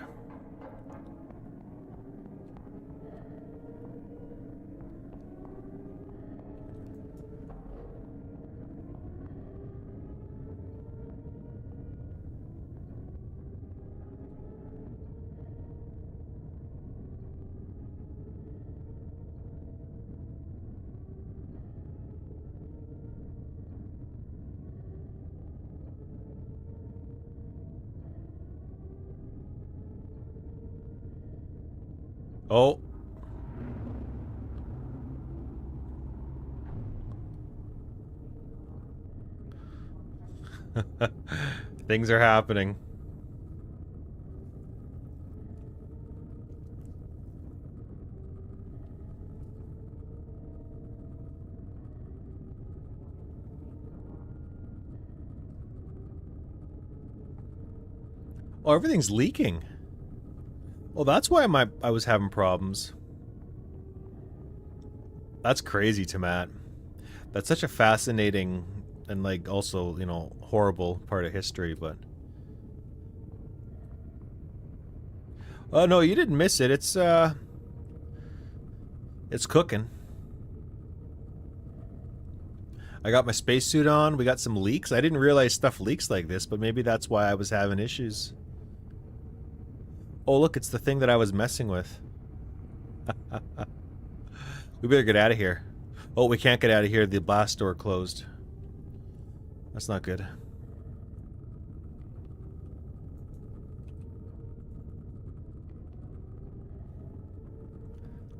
Oh. Things are happening. Oh, everything's leaking. Well, that's why I was having problems. That's crazy, Matt. That's such a fascinating and like also, you know, horrible part of history, but oh no, you didn't miss it. It's cooking. I got my spacesuit on. We got some leaks. I didn't realize stuff leaks like this, but maybe that's why I was having issues. Oh, look, it's the thing that I was messing with. We better get out of here. Oh, we can't get out of here. The blast door closed. That's not good.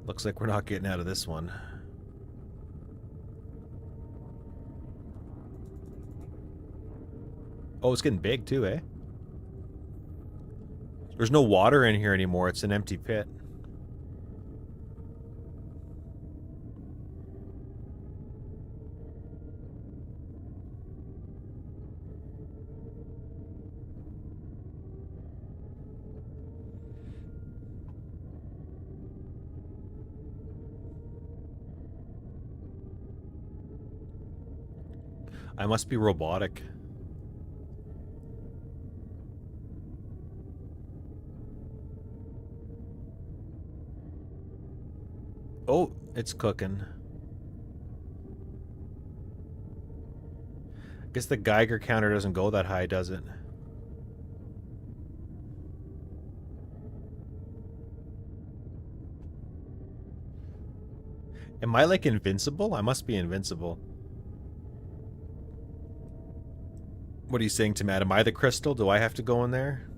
Looks like we're not getting out of this one. Oh, it's getting big too, eh? There's no water in here anymore. It's an empty pit. I must be robotic. Oh, it's cooking. I guess the Geiger counter doesn't go that high, does it? Am I like invincible? I must be invincible. What are you saying to Matt? Am I the crystal? Do I have to go in there?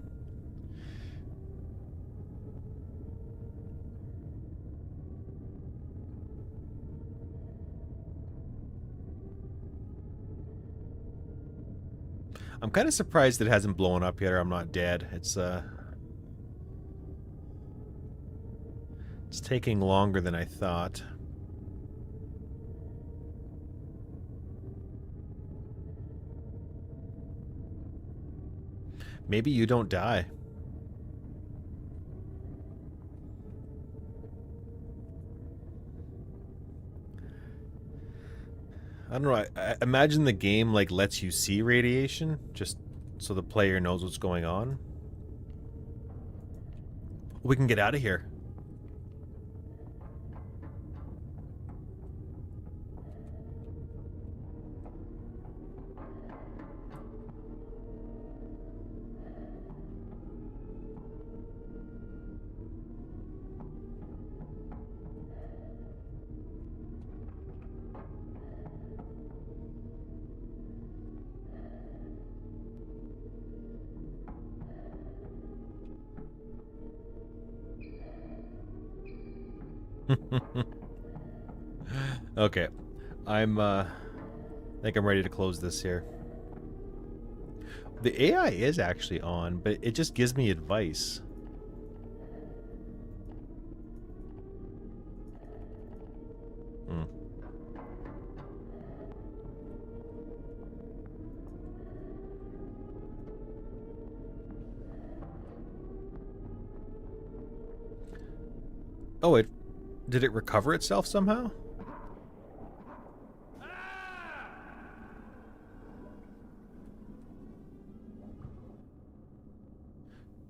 I'm kind of surprised it hasn't blown up yet or I'm not dead. It's taking longer than I thought. Maybe you don't die. I don't know. I imagine the game like lets you see radiation just so the player knows what's going on. We can get out of here. Okay. I think I'm ready to close this here. The AI is actually on, but it just gives me advice. Hmm. Oh, it did it recover itself somehow?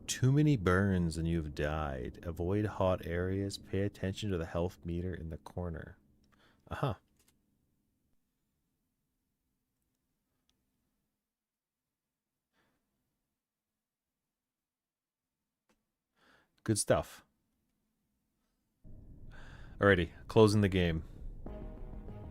Too many burns and you've died. Avoid hot areas. Pay attention to the health meter in the corner. Uh-huh. Good stuff. Alrighty, closing the game.